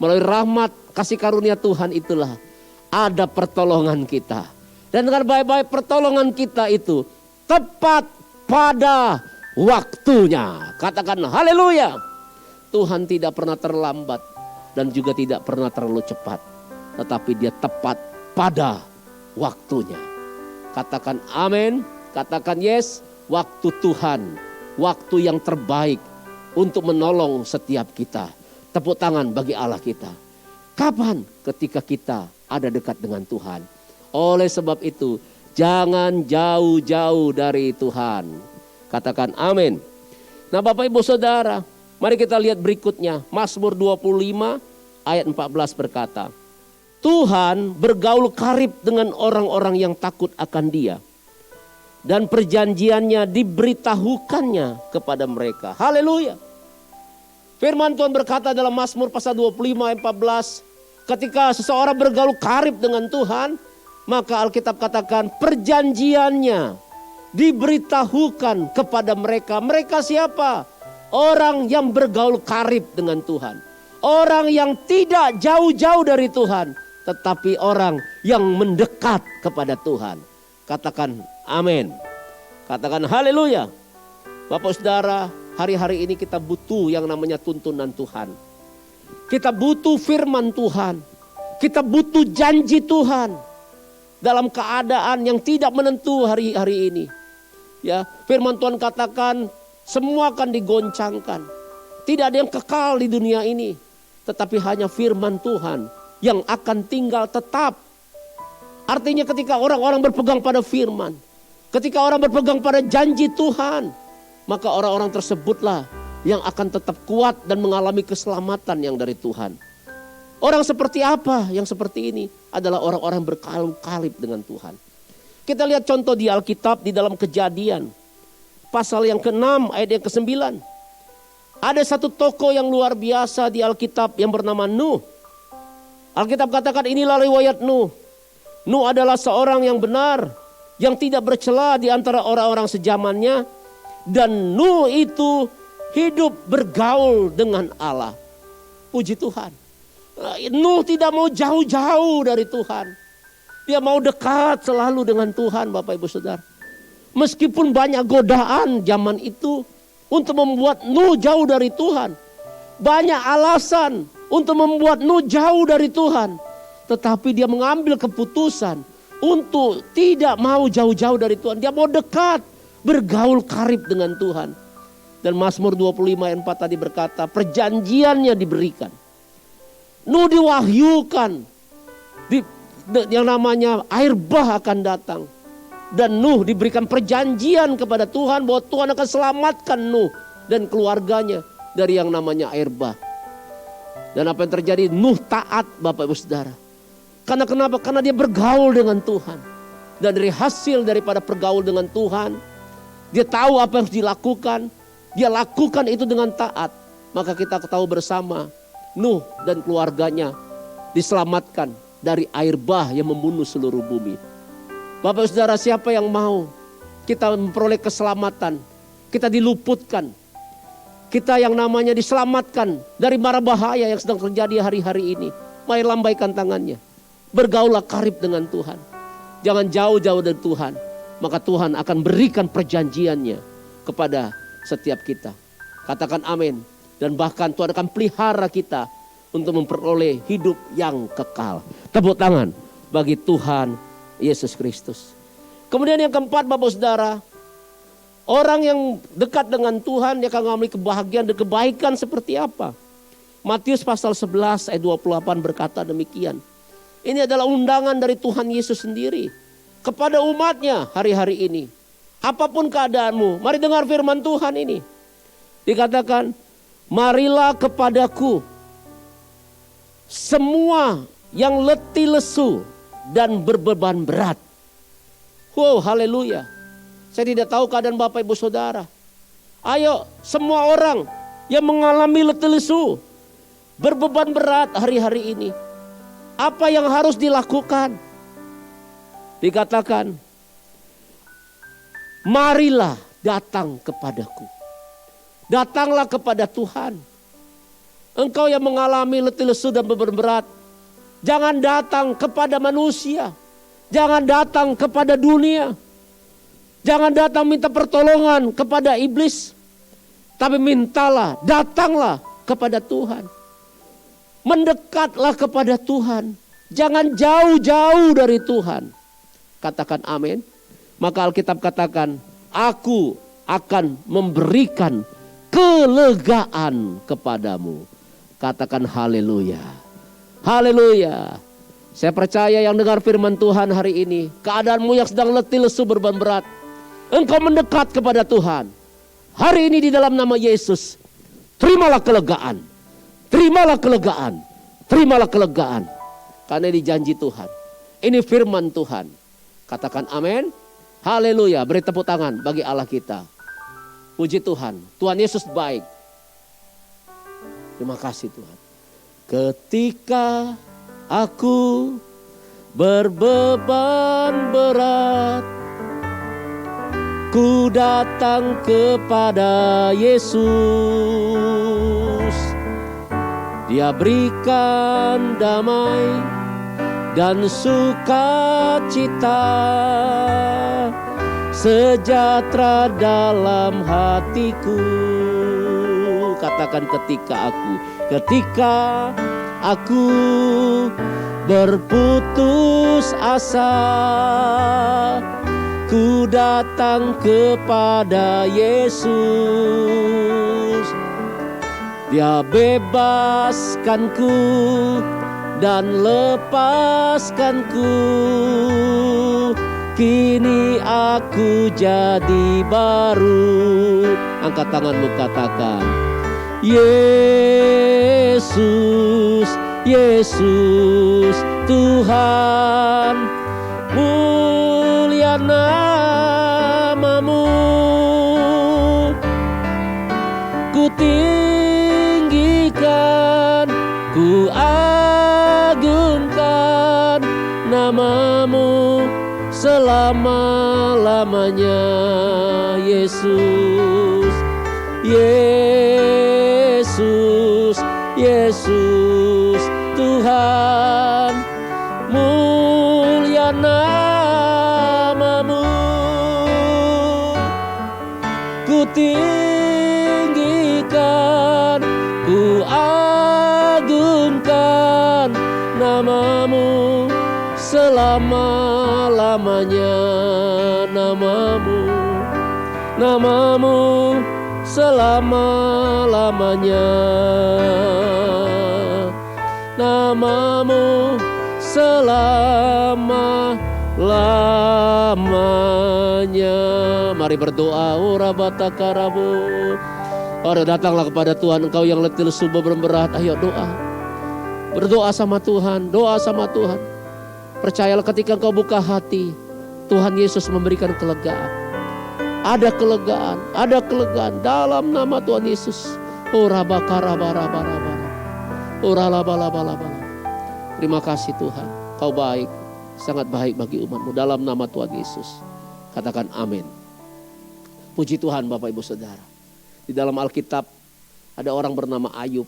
Melalui rahmat kasih karunia Tuhan itulah ada pertolongan kita. Dan dengan baik-baik pertolongan kita itu tepat pada waktunya. Katakan haleluya. Tuhan tidak pernah terlambat dan juga tidak pernah terlalu cepat. Tetapi dia tepat pada waktunya. Katakan amin. Katakan yes. Waktu Tuhan. Waktu yang terbaik untuk menolong setiap kita. Tepuk tangan bagi Allah kita. Kapan? Ketika kita ada dekat dengan Tuhan. Oleh sebab itu jangan jauh-jauh dari Tuhan. Katakan amin. Nah Bapak Ibu Saudara, mari kita lihat berikutnya. Mazmur 25 ayat 14 berkata, Tuhan bergaul karib dengan orang-orang yang takut akan Dia. Dan perjanjiannya diberitahukannya kepada mereka. Haleluya. Firman Tuhan berkata dalam Mazmur pasal 25 ayat 14. Ketika seseorang bergaul karib dengan Tuhan, maka Alkitab katakan perjanjiannya diberitahukan kepada mereka. Mereka siapa? Orang yang bergaul karib dengan Tuhan. Orang yang tidak jauh-jauh dari Tuhan. Tetapi orang yang mendekat kepada Tuhan. Katakan amin. Katakan haleluya. Bapak Saudara, hari-hari ini kita butuh yang namanya tuntunan Tuhan. Kita butuh firman Tuhan. Kita butuh janji Tuhan. Dalam keadaan yang tidak menentu hari-hari ini. Ya, firman Tuhan katakan semua akan digoncangkan. Tidak ada yang kekal di dunia ini. Tetapi hanya firman Tuhan yang akan tinggal tetap. Artinya ketika orang-orang berpegang pada firman. Ketika orang berpegang pada janji Tuhan. Maka orang-orang tersebutlah yang akan tetap kuat dan mengalami keselamatan yang dari Tuhan. Orang seperti apa yang seperti ini? Adalah orang-orang berkalib dengan Tuhan. Kita lihat contoh di Alkitab di dalam Kejadian. Pasal yang ke-6 ayat yang ke-9. Ada satu tokoh yang luar biasa di Alkitab yang bernama Nuh. Alkitab katakan inilah riwayat Nuh. Nuh adalah seorang yang benar, yang tidak bercela di antara orang-orang sezamannya. Dan Nuh itu hidup bergaul dengan Allah. Puji Tuhan. Nuh tidak mau jauh-jauh dari Tuhan. Dia mau dekat selalu dengan Tuhan, Bapak Ibu Saudara. Meskipun banyak godaan zaman itu untuk membuat Nuh jauh dari Tuhan. Banyak alasan untuk membuat Nuh jauh dari Tuhan. Tetapi dia mengambil keputusan untuk tidak mau jauh-jauh dari Tuhan. Dia mau dekat, bergaul karib dengan Tuhan. Dan Mazmur 25 ayat 4 tadi berkata, perjanjiannya diberikan. Nuh diwahyukan, yang namanya air bah akan datang. Dan Nuh diberikan perjanjian kepada Tuhan bahwa Tuhan akan selamatkan Nuh dan keluarganya dari yang namanya air bah. Dan apa yang terjadi? Nuh taat, Bapak Ibu Saudara. Karena kenapa? Karena dia bergaul dengan Tuhan. Dan dari hasil daripada bergaul dengan Tuhan, dia tahu apa yang harus dilakukan. Dia lakukan itu dengan taat. Maka kita tahu bersama, Nuh dan keluarganya diselamatkan dari air bah yang membunuh seluruh bumi. Bapak Saudara, siapa yang mau kita memperoleh keselamatan, kita diluputkan, kita yang namanya diselamatkan dari mara bahaya yang sedang terjadi hari-hari ini. Mari lambaikan tangannya, bergaulah karib dengan Tuhan. Jangan jauh-jauh dari Tuhan, maka Tuhan akan berikan perjanjiannya kepada setiap kita. Katakan amin. Dan bahkan Tuhan akan pelihara kita untuk memperoleh hidup yang kekal. Tepuk tangan bagi Tuhan Yesus Kristus. Kemudian yang keempat, Bapak Saudara, orang yang dekat dengan Tuhan dia akan mengalami kebahagiaan dan kebaikan seperti apa? Matius pasal 11 ayat 28 berkata demikian. Ini adalah undangan dari Tuhan Yesus sendiri kepada umatnya hari-hari ini. Apapun keadaanmu, mari dengar firman Tuhan ini. Dikatakan, marilah kepadaku semua yang letih lesu dan berbeban berat. Wow, haleluya. Saya tidak tahu keadaan Bapak Ibu Saudara. Ayo, semua orang yang mengalami letih lesu, berbeban berat hari-hari ini. Apa yang harus dilakukan? Dikatakan, marilah datang kepadaku. Datanglah kepada Tuhan. Engkau yang mengalami letih lesu dan beban berat, jangan datang kepada manusia. Jangan datang kepada dunia. Jangan datang minta pertolongan kepada iblis. Tapi mintalah, datanglah kepada Tuhan. Mendekatlah kepada Tuhan. Jangan jauh-jauh dari Tuhan. Katakan amin. Maka Alkitab katakan, aku akan memberikan kelegaan kepadamu. Katakan haleluya. Haleluya. Saya percaya yang dengar firman Tuhan hari ini, keadaanmu yang sedang letih lesu berbeban berat, engkau mendekat kepada Tuhan. Hari ini di dalam nama Yesus, terimalah kelegaan. Terimalah kelegaan. Terimalah kelegaan. Karena ini janji Tuhan. Ini firman Tuhan. Katakan amin. Haleluya. Beri tepuk tangan bagi Allah kita. Puji Tuhan. Tuhan Yesus baik. Terima kasih Tuhan. Ketika aku berbeban berat, ku datang kepada Yesus. Dia berikan damai dan sukacita, sejahtera dalam hatiku. Katakan ketika aku berputus asa, ku datang kepada Yesus. Dia bebaskanku dan lepaskanku. Kini aku jadi baru. Angkat tanganmu, katakan, Yesus, Yesus Tuhan, mulia namamu. Ku ku agungkan namamu selama-lamanya. Yesus, Yesus, Yesus Tuhan, mulia namamu. Ku tinggikan, ku agungkan namamu selama-lamanya. Namamu, namamu selama-lamanya. Namamu selama-lamanya. Mari berdoa. Ora batakarabu. Mari datanglah kepada Tuhan. Engkau yang letih lesu beban berat, ayo doa. Berdoa sama Tuhan, doa sama Tuhan. Percayalah ketika engkau buka hati, Tuhan Yesus memberikan kelegaan. Ada kelegaan dalam nama Tuhan Yesus. Ora bakarabarabarabara. Ora labalabala. Terima kasih Tuhan, Kau baik, sangat baik bagi umat-Mu dalam nama Tuhan Yesus. Katakan amin. Puji Tuhan Bapak Ibu Saudara. Di dalam Alkitab ada orang bernama Ayub.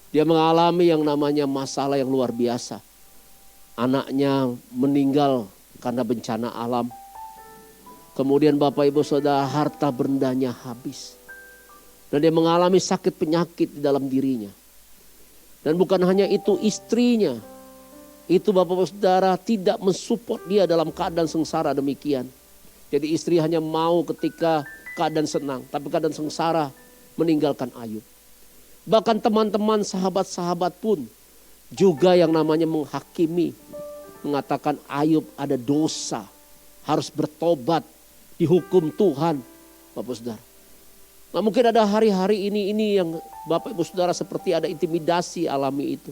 Dia mengalami yang namanya masalah yang luar biasa. Anaknya meninggal karena bencana alam. Kemudian Bapak Ibu Saudara, harta bendanya habis. Dan dia mengalami sakit penyakit di dalam dirinya. Dan bukan hanya itu, istrinya. Itu Bapak Ibu Saudara tidak mensupport dia dalam keadaan sengsara demikian. Jadi istri hanya mau ketika keadaan senang. Tapi keadaan sengsara meninggalkan Ayub. Bahkan teman-teman, sahabat-sahabat pun juga yang namanya menghakimi. Mengatakan Ayub ada dosa. Harus bertobat. Dihukum Tuhan. Bapak Saudara. Nah mungkin ada hari-hari ini yang Bapak Ibu Saudara seperti ada intimidasi alami itu.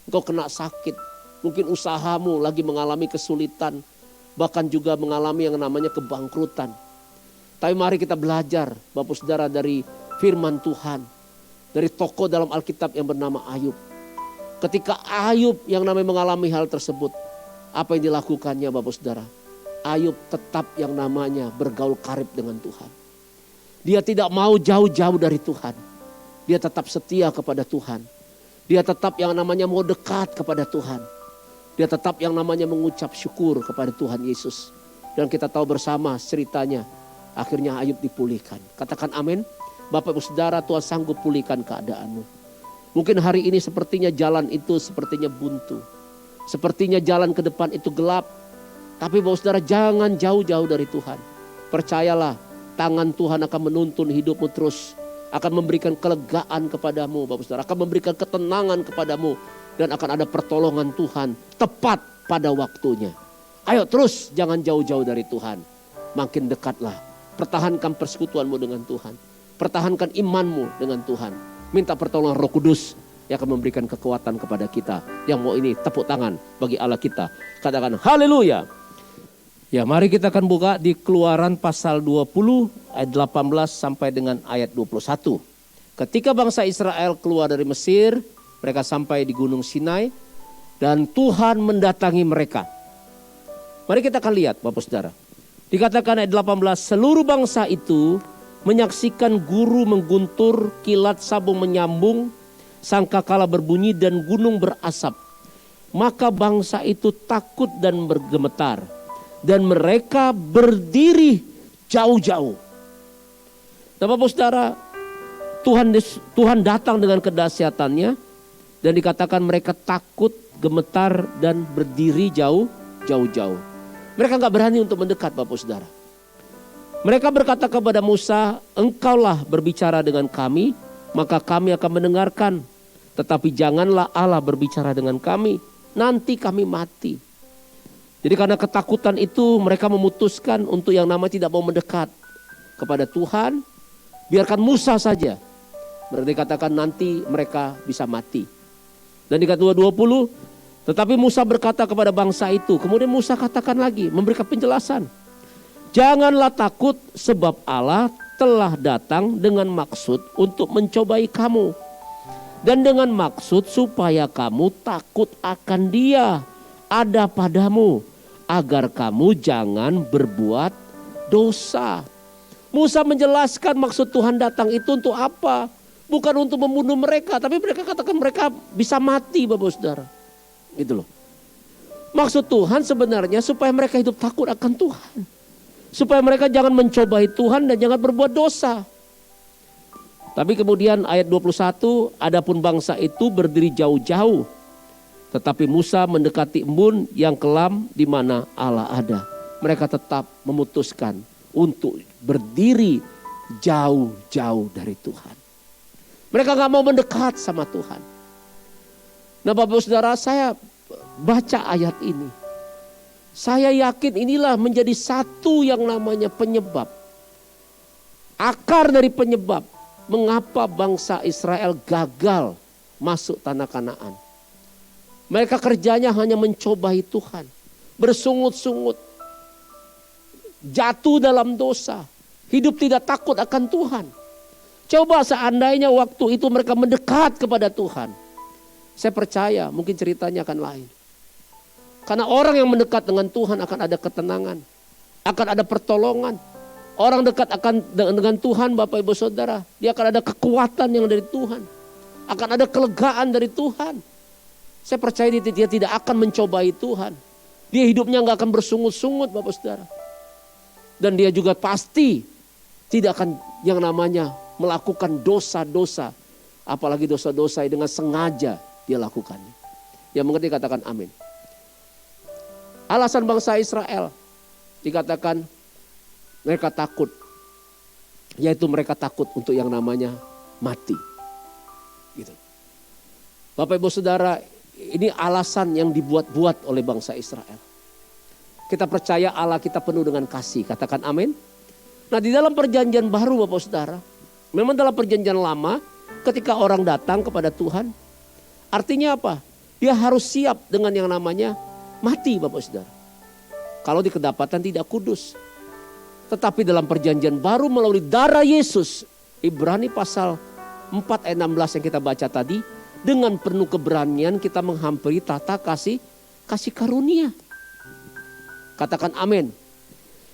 Engkau kena sakit. Mungkin usahamu lagi mengalami kesulitan. Bahkan juga mengalami yang namanya kebangkrutan. Tapi mari kita belajar Bapak Saudara dari firman Tuhan. Dari tokoh dalam Alkitab yang bernama Ayub. Ketika Ayub yang namanya mengalami hal tersebut. Apa yang dilakukannya Bapak Saudara? Ayub tetap yang namanya bergaul karib dengan Tuhan. Dia tidak mau jauh-jauh dari Tuhan. Dia tetap setia kepada Tuhan. Dia tetap yang namanya mau dekat kepada Tuhan. Dia tetap yang namanya mengucap syukur kepada Tuhan Yesus. Dan kita tahu bersama ceritanya. Akhirnya Ayub dipulihkan. Katakan amin. Bapak Ibu Saudara, Tuhan sanggup pulihkan keadaanmu. Mungkin hari ini sepertinya jalan itu sepertinya buntu. Sepertinya jalan ke depan itu gelap. Tapi Bapak Saudara, jangan jauh-jauh dari Tuhan. Percayalah, tangan Tuhan akan menuntun hidupmu terus. Akan memberikan kelegaan kepadamu Bapak Saudara. Akan memberikan ketenangan kepadamu. Dan akan ada pertolongan Tuhan tepat pada waktunya. Ayo terus, jangan jauh-jauh dari Tuhan. Makin dekatlah. Pertahankan persekutuanmu dengan Tuhan. Pertahankan imanmu dengan Tuhan. Minta pertolongan Roh Kudus yang akan memberikan kekuatan kepada kita. Yang mau ini tepuk tangan bagi Allah kita. Katakan haleluya. Ya mari kita akan buka di Keluaran pasal 20 ayat 18 sampai dengan ayat 21. Ketika bangsa Israel keluar dari Mesir, mereka sampai di Gunung Sinai. Dan Tuhan mendatangi mereka. Mari kita akan lihat Bapak Saudara. Dikatakan ayat 18, seluruh bangsa itu menyaksikan guru mengguntur, kilat sabung menyambung, sangkakala berbunyi dan gunung berasap. Maka bangsa itu takut dan bergemetar. Dan mereka berdiri jauh-jauh. Nah Bapak Saudara, Tuhan datang dengan kedahsyatannya. Dan dikatakan mereka takut, gemetar dan berdiri jauh-jauh. Mereka gak berani untuk mendekat Bapak Saudara. Mereka berkata kepada Musa, engkaulah berbicara dengan kami, maka kami akan mendengarkan. Tetapi janganlah Allah berbicara dengan kami, nanti kami mati. Jadi karena ketakutan itu mereka memutuskan untuk yang namanya tidak mau mendekat kepada Tuhan. Biarkan Musa saja. Mereka dikatakan nanti mereka bisa mati. Dan di ayat 20, tetapi Musa berkata kepada bangsa itu. Kemudian Musa katakan lagi, memberikan penjelasan. Janganlah takut sebab Allah telah datang dengan maksud untuk mencobai kamu. Dan dengan maksud supaya kamu takut akan Dia ada padamu, agar kamu jangan berbuat dosa. Musa menjelaskan maksud Tuhan datang itu untuk apa? Bukan untuk membunuh mereka, tapi mereka katakan mereka bisa mati, Bapak Saudara. Gitu loh. Maksud Tuhan sebenarnya supaya mereka hidup takut akan Tuhan. Supaya mereka jangan mencobai Tuhan dan jangan berbuat dosa. Tapi kemudian ayat 21, adapun bangsa itu berdiri jauh-jauh. Tetapi Musa mendekati embun yang kelam di mana Allah ada. Mereka tetap memutuskan untuk berdiri jauh-jauh dari Tuhan. Mereka gak mau mendekat sama Tuhan. Nah Bapak Saudara, saya baca ayat ini. Saya yakin inilah menjadi satu yang namanya penyebab. Akar dari penyebab mengapa bangsa Israel gagal masuk tanah Kanaan. Mereka kerjanya hanya mencobai Tuhan. Bersungut-sungut. Jatuh dalam dosa. Hidup tidak takut akan Tuhan. Coba seandainya waktu itu mereka mendekat kepada Tuhan. Saya percaya mungkin ceritanya akan lain. Karena orang yang mendekat dengan Tuhan akan ada ketenangan. Akan ada pertolongan. Orang dekat akan dengan Tuhan Bapak Ibu Saudara. Dia akan ada kekuatan yang dari Tuhan. Akan ada kelegaan dari Tuhan. Saya percaya dia tidak akan mencobai Tuhan. Dia hidupnya gak akan bersungut-sungut Bapak Saudara. Dan dia juga pasti tidak akan yang namanya melakukan dosa-dosa. Apalagi dosa-dosa yang dengan sengaja dia lakukannya. Yang mengerti katakan amin. Alasan bangsa Israel dikatakan mereka takut. Yaitu mereka takut untuk yang namanya mati. Gitu. Bapak Ibu Saudara, ini alasan yang dibuat-buat oleh bangsa Israel. Kita percaya Allah kita penuh dengan kasih. Katakan amin. Nah di dalam perjanjian baru Bapak Saudara. Memang dalam perjanjian lama ketika orang datang kepada Tuhan. Artinya apa? Dia harus siap dengan yang namanya mati Bapak Saudara. Kalau di kedapatan tidak kudus. Tetapi dalam perjanjian baru melalui darah Yesus. Ibrani pasal 4 ayat 16 yang kita baca tadi. Dengan penuh keberanian kita menghampiri tata kasih karunia. Katakan amin.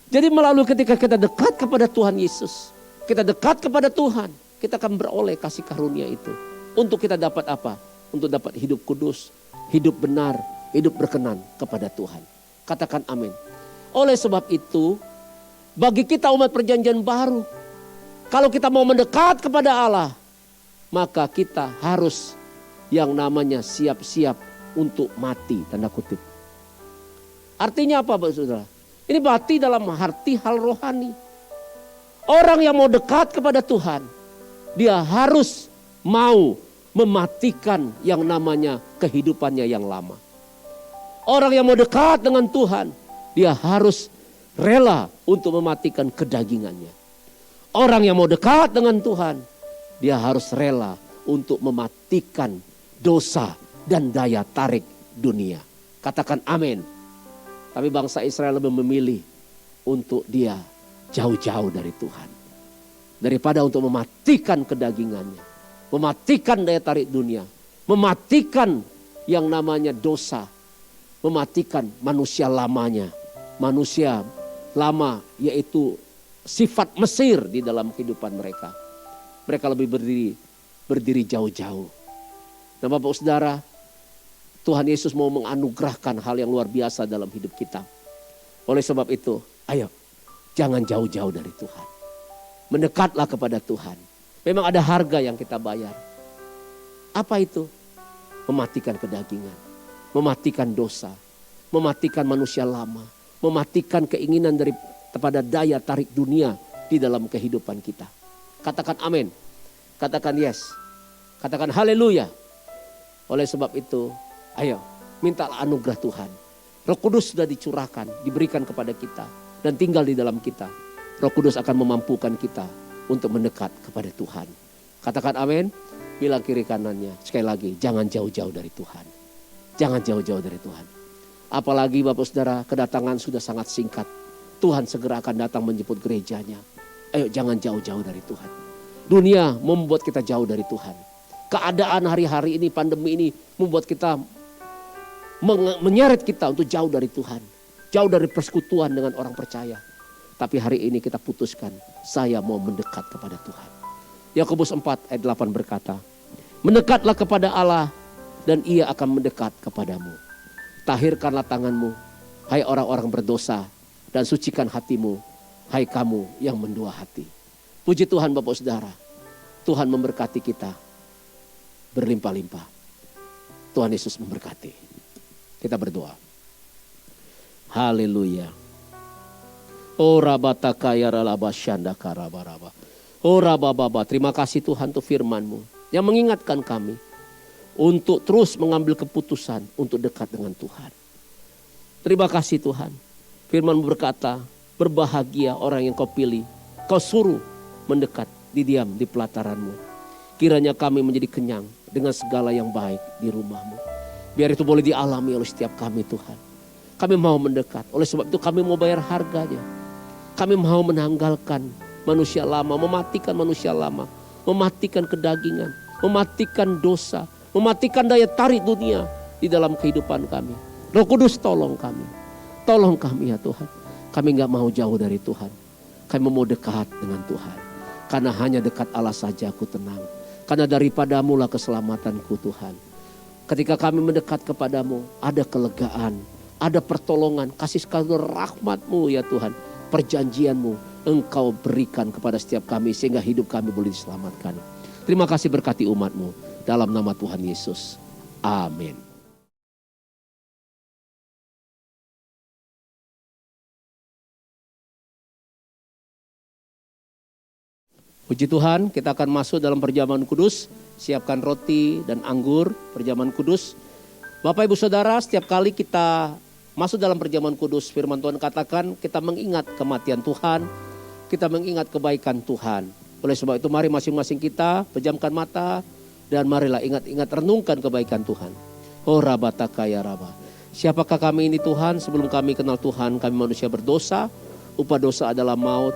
Jadi melalui ketika kita dekat kepada Tuhan Yesus. Kita dekat kepada Tuhan. Kita akan beroleh kasih karunia itu. Untuk kita dapat apa? Untuk dapat hidup kudus. Hidup benar. Hidup berkenan kepada Tuhan. Katakan amin. Oleh sebab itu. Bagi kita umat perjanjian baru. Kalau kita mau mendekat kepada Allah. Maka kita harus yang namanya siap-siap untuk mati. Tanda kutip. Artinya apa Bapak Saudara? Ini mati dalam arti hal rohani. Orang yang mau dekat kepada Tuhan. Dia harus mau mematikan yang namanya kehidupannya yang lama. Orang yang mau dekat dengan Tuhan. Dia harus rela untuk mematikan kedagingannya. Orang yang mau dekat dengan Tuhan. Dia harus rela untuk mematikan dosa dan daya tarik dunia. Katakan amin. Tapi bangsa Israel lebih memilih untuk dia jauh-jauh dari Tuhan. Daripada untuk mematikan kedagingannya. Mematikan daya tarik dunia. Mematikan yang namanya dosa. Mematikan manusia lamanya. Manusia lama yaitu sifat Mesir di dalam kehidupan mereka. Mereka lebih berdiri jauh-jauh. Nah Bapak Saudara, Tuhan Yesus mau menganugerahkan hal yang luar biasa dalam hidup kita. Oleh sebab itu, ayo jangan jauh-jauh dari Tuhan. Mendekatlah kepada Tuhan. Memang ada harga yang kita bayar. Apa itu? Mematikan kedagingan. Mematikan dosa. Mematikan manusia lama. Mematikan keinginan daripada daya tarik dunia di dalam kehidupan kita. Katakan amin. Katakan yes. Katakan haleluya. Oleh sebab itu, ayo mintalah anugerah Tuhan. Roh Kudus sudah dicurahkan, diberikan kepada kita dan tinggal di dalam kita. Roh Kudus akan memampukan kita untuk mendekat kepada Tuhan. Katakan amin. Bilang kiri kanannya. Sekali lagi, jangan jauh-jauh dari Tuhan. Jangan jauh-jauh dari Tuhan. Apalagi Bapak Saudara, kedatangan sudah sangat singkat. Tuhan segera akan datang menjemput gerejanya. Ayo jangan jauh-jauh dari Tuhan. Dunia membuat kita jauh dari Tuhan. Keadaan hari-hari ini, pandemi ini membuat kita menyeret kita untuk jauh dari Tuhan. Jauh dari persekutuan dengan orang percaya. Tapi hari ini kita putuskan, saya mau mendekat kepada Tuhan. Yakobus 4 ayat 8 berkata, mendekatlah kepada Allah dan Ia akan mendekat kepadamu. Tahirkanlah tanganmu, hai orang-orang berdosa, dan sucikan hatimu, hai kamu yang mendua hati. Puji Tuhan Bapak Saudara, Tuhan memberkati kita berlimpah-limpah. Tuhan Yesus memberkati. Kita berdoa. Haleluya. Oh rabataka ya ralaba syanda karabaraba. Oh rabababa, terima kasih Tuhan untuk firman-Mu yang mengingatkan kami untuk terus mengambil keputusan untuk dekat dengan Tuhan. Terima kasih Tuhan. Firman-Mu berkata, berbahagia orang yang Kau pilih, Kau suruh mendekat, didiam di pelataran-Mu. Kiranya kami menjadi kenyang dengan segala yang baik di rumah-Mu. Biar itu boleh dialami oleh setiap kami Tuhan. Kami mau mendekat, oleh sebab itu kami mau bayar harganya. Kami mau menanggalkan manusia lama, mematikan manusia lama, mematikan kedagingan, mematikan dosa, mematikan daya tarik dunia di dalam kehidupan kami. Roh Kudus tolong kami ya Tuhan. Kami gak mau jauh dari Tuhan. Kami mau dekat dengan Tuhan. Karena hanya dekat Allah saja aku tenang. Karena daripadamu lah keselamatanku Tuhan. Ketika kami mendekat kepadamu, ada kelegaan, ada pertolongan, kasih karunia rahmat-Mu ya Tuhan. Perjanjian-Mu Engkau berikan kepada setiap kami sehingga hidup kami boleh diselamatkan. Terima kasih berkati umat-Mu dalam nama Tuhan Yesus. Amin. Puji Tuhan, kita akan masuk dalam perjamuan kudus. Siapkan roti dan anggur, perjamuan kudus. Bapak Ibu Saudara, setiap kali kita masuk dalam perjamuan kudus, firman Tuhan katakan kita mengingat kematian Tuhan, kita mengingat kebaikan Tuhan. Oleh sebab itu mari masing-masing kita pejamkan mata dan marilah ingat-ingat renungkan kebaikan Tuhan. Oh rabataka ya raba. Siapakah kami ini Tuhan? Sebelum kami kenal Tuhan, kami manusia berdosa. Upah dosa adalah maut,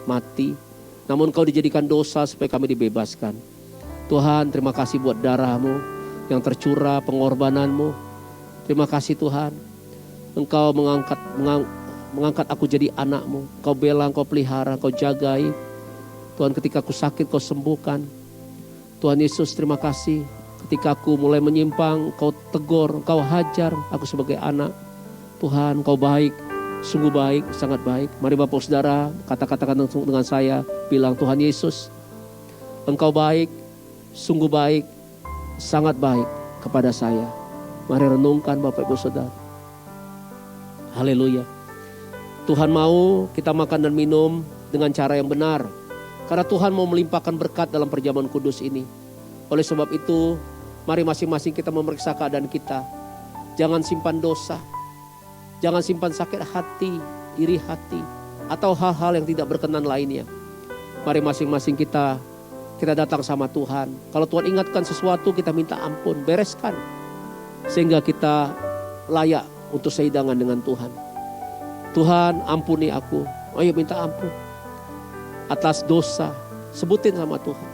mati. Namun Kau dijadikan dosa supaya kami dibebaskan. Tuhan, terima kasih buat darah-Mu yang tercurah, pengorbanan-Mu. Terima kasih Tuhan. Engkau mengangkat aku jadi anak-Mu. Kau bela, Kau pelihara, Kau jagai. Tuhan, ketika aku sakit Kau sembuhkan. Tuhan Yesus, terima kasih. Ketika aku mulai menyimpang, Kau tegur, Kau hajar aku sebagai anak. Tuhan, Kau baik. Sungguh baik, sangat baik. Mari Bapak Saudara, kata-katakan dengan saya, bilang Tuhan Yesus, Engkau baik, sungguh baik, sangat baik kepada saya. Mari renungkan Bapak Ibu Saudara. Haleluya. Tuhan mau kita makan dan minum dengan cara yang benar. Karena Tuhan mau melimpahkan berkat dalam perjamuan kudus ini. Oleh sebab itu, mari masing-masing kita memeriksa keadaan kita. Jangan simpan dosa. Jangan simpan sakit hati, iri hati, atau hal-hal yang tidak berkenan lainnya. Mari masing-masing kita datang sama Tuhan. Kalau Tuhan ingatkan sesuatu, kita minta ampun, bereskan. Sehingga kita layak untuk sehidangan dengan Tuhan. Tuhan, ampuni aku. Ayo minta ampun. Atas dosa, sebutin sama Tuhan.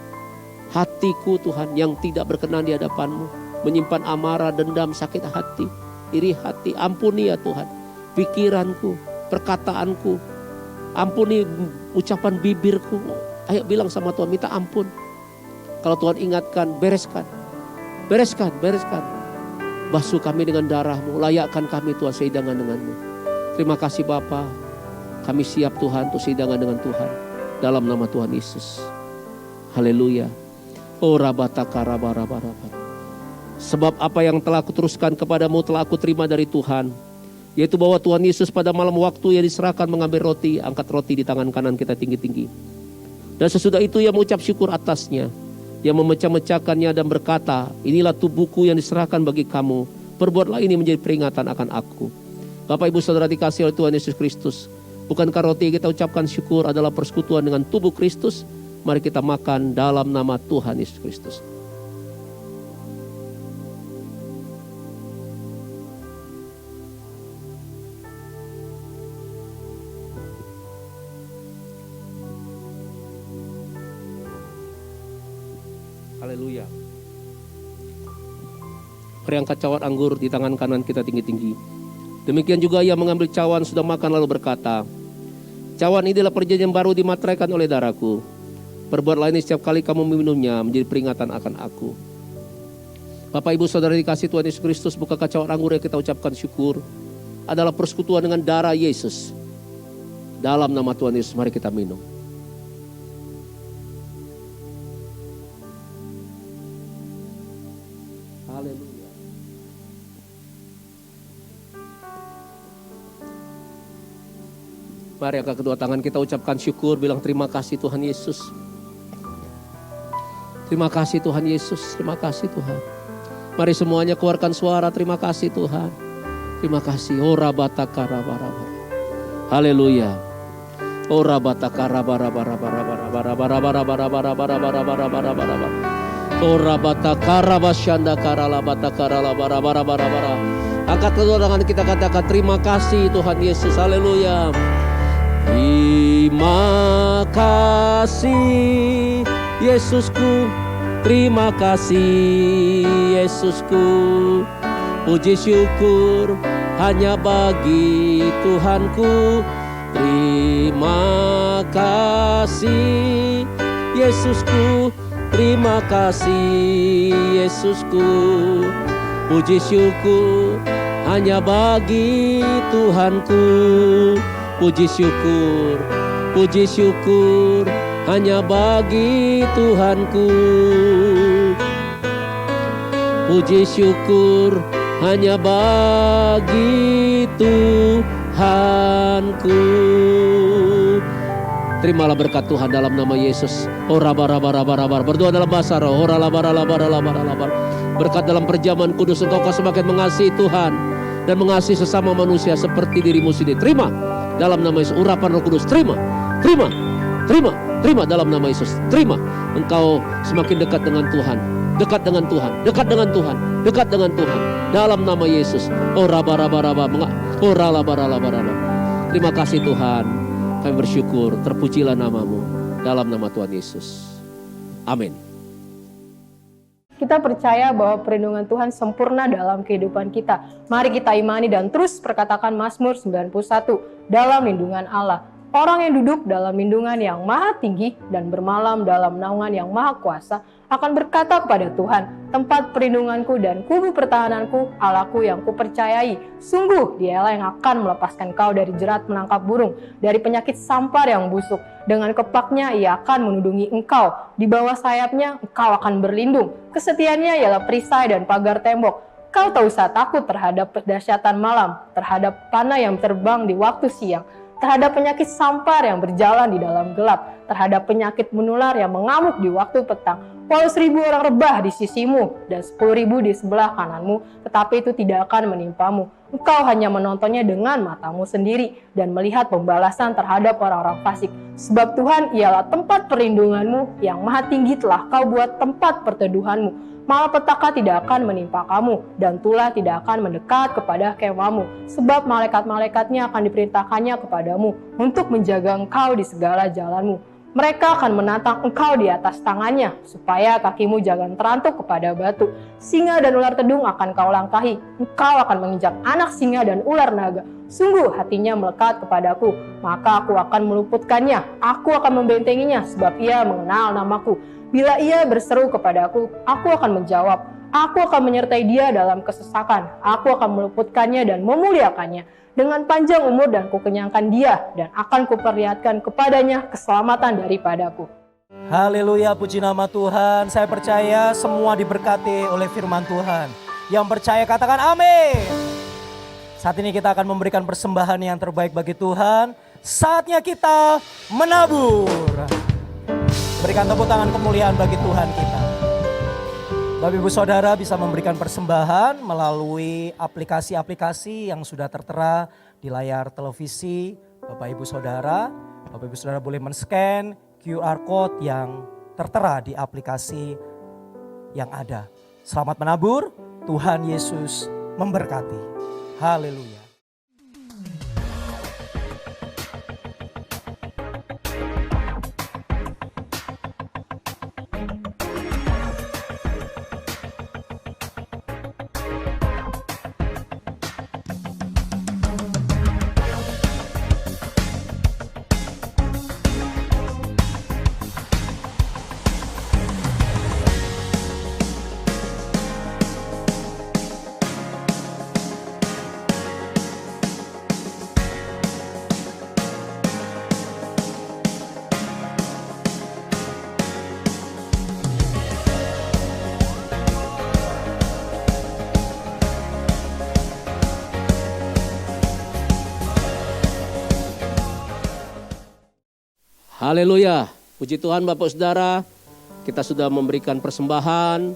Hatiku Tuhan yang tidak berkenan di hadapan-Mu. Menyimpan amarah, dendam, sakit hati, iri hati. Ampuni ya Tuhan. Pikiranku, perkataanku, ampuni ucapan bibirku. Ayo bilang sama Tuhan, minta ampun. Kalau Tuhan ingatkan, bereskan. Basuh kami dengan darah-Mu, layakkan kami Tuhan sehidangan dengan-Mu. Terima kasih Bapa, kami siap Tuhan untuk sehidangan dengan Tuhan. Dalam nama Tuhan Yesus. Haleluya. Oh rabataka raba. Sebab apa yang telah kuteruskan kepadamu telah aku terima dari Tuhan. Yaitu bahwa Tuhan Yesus pada malam waktu yang diserahkan mengambil roti, angkat roti di tangan kanan kita tinggi-tinggi. Dan sesudah itu ia mengucap syukur atasnya. Ia memecah-mecahkannya dan berkata, inilah tubuhku yang diserahkan bagi kamu. Perbuatlah ini menjadi peringatan akan aku. Bapak Ibu Saudara dikasihi oleh Tuhan Yesus Kristus. Bukankah roti yang kita ucapkan syukur adalah persekutuan dengan tubuh Kristus? Mari kita makan dalam nama Tuhan Yesus Kristus. Haleluya. Mari angkat cawan anggur di tangan kanan kita tinggi-tinggi. Demikian juga ia mengambil cawan sudah makan lalu berkata, cawan ini adalah perjanjian baru dimateraikan oleh darahku. Perbuatlah ini setiap kali kamu meminumnya menjadi peringatan akan aku. Bapak Ibu Saudara dikasih Tuhan Yesus Kristus, bukankah cawan anggur yang kita ucapkan syukur adalah persekutuan dengan darah Yesus. Dalam nama Tuhan Yesus mari kita minum. Haleluya. Mari angkat kedua tangan kita ucapkan syukur, bilang terima kasih Tuhan Yesus. Terima kasih Tuhan Yesus, terima kasih Tuhan. Mari semuanya keluarkan suara terima kasih Tuhan. Terima kasih. Ora batakara barabara. Haleluya. Ora batakara barabara barabara barabara barabara barabara barabara barabara. Ora batakara basyanda karala batakara la barabara barabara. Angkat kedua tangan kita katakan terima kasih Tuhan Yesus. Haleluya. Terima kasih Yesusku, terima kasih Yesusku. Puji syukur hanya bagi Tuhanku. Terima kasih Yesusku, terima kasih Yesusku. Puji syukur hanya bagi Tuhanku. Puji syukur hanya bagi Tuhanku. Puji syukur hanya bagi Tuhanku. Terimalah berkat Tuhan dalam nama Yesus. Ora bara bara bara bara. Berdoa dalam bahasa roh. Ora la bara la bara la bara la bara. Berkat dalam perjamuan kudus engkau semakin mengasihi Tuhan dan mengasihi sesama manusia seperti dirimu sendiri. Terima dalam nama Yesus. Urapan Roh Kudus. Terima dalam nama Yesus. Terima. Engkau semakin dekat dengan Tuhan. Dekat dengan Tuhan. Dekat dengan Tuhan. Dalam nama Yesus. Ora bara bara bara. Ora la bara la bara. Terima kasih Tuhan. Kami bersyukur. Terpujilah namamu. Dalam nama Tuhan Yesus. Amin. Kita percaya bahwa perlindungan Tuhan sempurna dalam kehidupan kita. Mari kita imani dan terus perkatakan Mazmur 91, dalam lindungan Allah. Orang yang duduk dalam lindungan yang maha tinggi dan bermalam dalam naungan yang maha kuasa akan berkata kepada Tuhan, tempat perlindunganku dan kubu pertahananku, Allahku yang kupercayai. Sungguh dialah yang akan melepaskan kau dari jerat menangkap burung, dari penyakit sampar yang busuk. Dengan kepaknya ia akan menudungi engkau, di bawah sayapnya engkau akan berlindung. Kesetiaannya ialah perisai dan pagar tembok. Kau tak usah takut terhadap dahsyatan malam, terhadap panah yang terbang di waktu siang, terhadap penyakit sampar yang berjalan di dalam gelap, terhadap penyakit menular yang mengamuk di waktu petang. Walau 1000 orang rebah di sisimu dan 10.000 di sebelah kananmu, tetapi itu tidak akan menimpamu. Engkau hanya menontonnya dengan matamu sendiri dan melihat pembalasan terhadap orang-orang fasik. Sebab Tuhan ialah tempat perlindunganmu, yang maha tinggi telah kau buat tempat perteduhanmu. Malapetaka tidak akan menimpa kamu, dan tulah tidak akan mendekat kepada kemahmu. Sebab malaikat-malaikatnya akan diperintahkannya kepadamu untuk menjaga engkau di segala jalanmu. Mereka akan menatang engkau di atas tangannya, supaya kakimu jangan terantuk kepada batu. Singa dan ular tedung akan kau langkahi. Engkau akan menginjak anak singa dan ular naga. Sungguh hatinya melekat kepadaku, maka aku akan meluputkannya. Aku akan membentenginya, sebab ia mengenal namaku. Bila ia berseru kepadaku, aku akan menjawab. Aku akan menyertai dia dalam kesesakan. Aku akan meluputkannya dan memuliakannya. Dengan panjang umur dan kukenyangkan dia, dan akan kuperlihatkan kepadanya keselamatan daripadaku. Haleluya, puji nama Tuhan. Saya percaya semua diberkati oleh firman Tuhan. Yang percaya katakan amin. Saat ini kita akan memberikan persembahan yang terbaik bagi Tuhan. Saatnya kita menabur. Berikan tepuk tangan kemuliaan bagi Tuhan kita. Bapak Ibu Saudara bisa memberikan persembahan melalui aplikasi-aplikasi yang sudah tertera di layar televisi Bapak Ibu Saudara. Bapak Ibu Saudara boleh men-scan QR Code yang tertera di aplikasi yang ada. Selamat menabur, Tuhan Yesus memberkati. Haleluya. Haleluya. Puji Tuhan Bapak Saudara, kita sudah memberikan persembahan,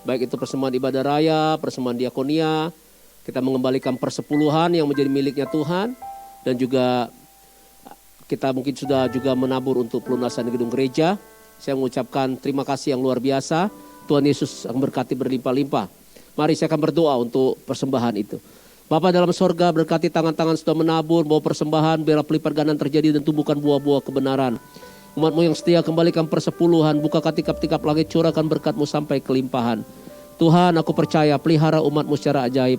baik itu persembahan ibadah raya, persembahan diakonia. Kita mengembalikan persepuluhan yang menjadi miliknya Tuhan. Dan juga kita mungkin sudah juga menabur untuk pelunasan gedung gereja. Saya mengucapkan terima kasih yang luar biasa. Tuhan Yesus akan berkati berlimpah-limpah. Mari saya akan berdoa untuk persembahan itu. Bapa dalam sorga, berkati tangan-tangan sudah menabur, bawa persembahan, biarlah pelipat gandaan terjadi dan tumbuhkan buah-buah kebenaran. Umat-Mu yang setia kembalikan persepuluhan, buka tikap-tikap langit, curahkan berkat-Mu sampai kelimpahan. Tuhan, aku percaya pelihara umat-Mu secara ajaib.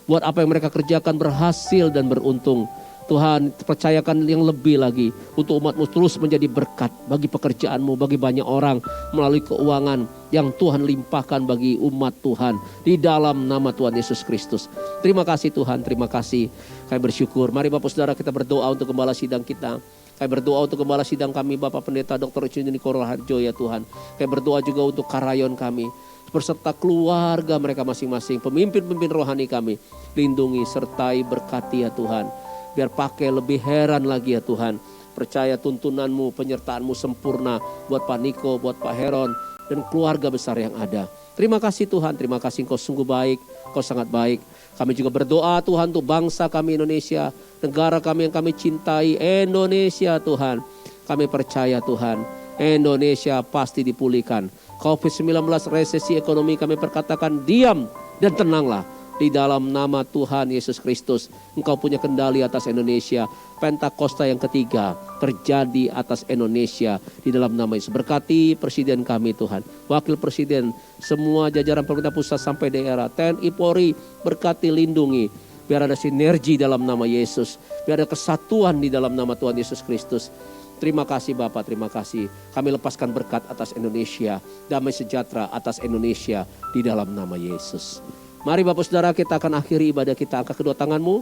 Buat apa yang mereka kerjakan berhasil dan beruntung. Tuhan, percayakan yang lebih lagi untuk umat-Mu terus menjadi berkat bagi pekerjaan-Mu, bagi banyak orang melalui keuangan yang Tuhan limpahkan bagi umat Tuhan di dalam nama Tuhan Yesus Kristus. Terima kasih Tuhan, terima kasih. Kami bersyukur. Mari Bapak Saudara kita berdoa untuk gembala sidang kita. Kami berdoa untuk gembala sidang kami Bapak Pendeta Dr. Cindini Korol Harjo ya Tuhan. Kami berdoa juga untuk karayon kami berserta keluarga mereka masing-masing, pemimpin-pemimpin rohani kami. Lindungi, sertai, berkati ya Tuhan. Biar pakai lebih heran lagi ya Tuhan. Percaya tuntunan-Mu, penyertaan-Mu sempurna buat Pak Niko, buat Pak Heron, dan keluarga besar yang ada. Terima kasih Tuhan, terima kasih Engkau sungguh baik, Engkau sangat baik. Kami juga berdoa Tuhan untuk bangsa kami Indonesia, negara kami yang kami cintai, Indonesia Tuhan. Kami percaya Tuhan, Indonesia pasti dipulihkan. COVID-19 resesi ekonomi kami perkatakan diam dan tenanglah. Di dalam nama Tuhan Yesus Kristus, Engkau punya kendali atas Indonesia. Pentakosta yang ketiga terjadi atas Indonesia di dalam nama Yesus. Berkati Presiden kami Tuhan, Wakil Presiden, semua jajaran pemerintah pusat sampai daerah, TNI Polri, berkati lindungi. Biar ada sinergi dalam nama Yesus, biar ada kesatuan di dalam nama Tuhan Yesus Kristus. Terima kasih Bapak, terima kasih. Kami lepaskan berkat atas Indonesia, damai sejahtera atas Indonesia di dalam nama Yesus. Mari Bapak Saudara kita akan akhiri ibadah kita, angkat kedua tanganmu.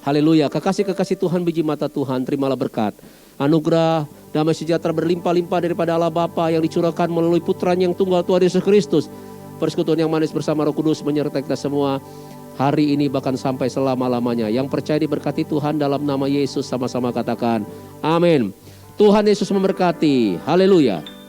Haleluya, kekasih-kekasih Tuhan, biji mata Tuhan, terimalah berkat. Anugerah, damai sejahtera berlimpah-limpah daripada Allah Bapa yang dicurahkan melalui putranya yang tunggal Tuhan Yesus Kristus. Persekutuan yang manis bersama Roh Kudus menyertai kita semua hari ini bahkan sampai selama-lamanya. Yang percaya diberkati Tuhan dalam nama Yesus sama-sama katakan amin. Tuhan Yesus memberkati. Haleluya.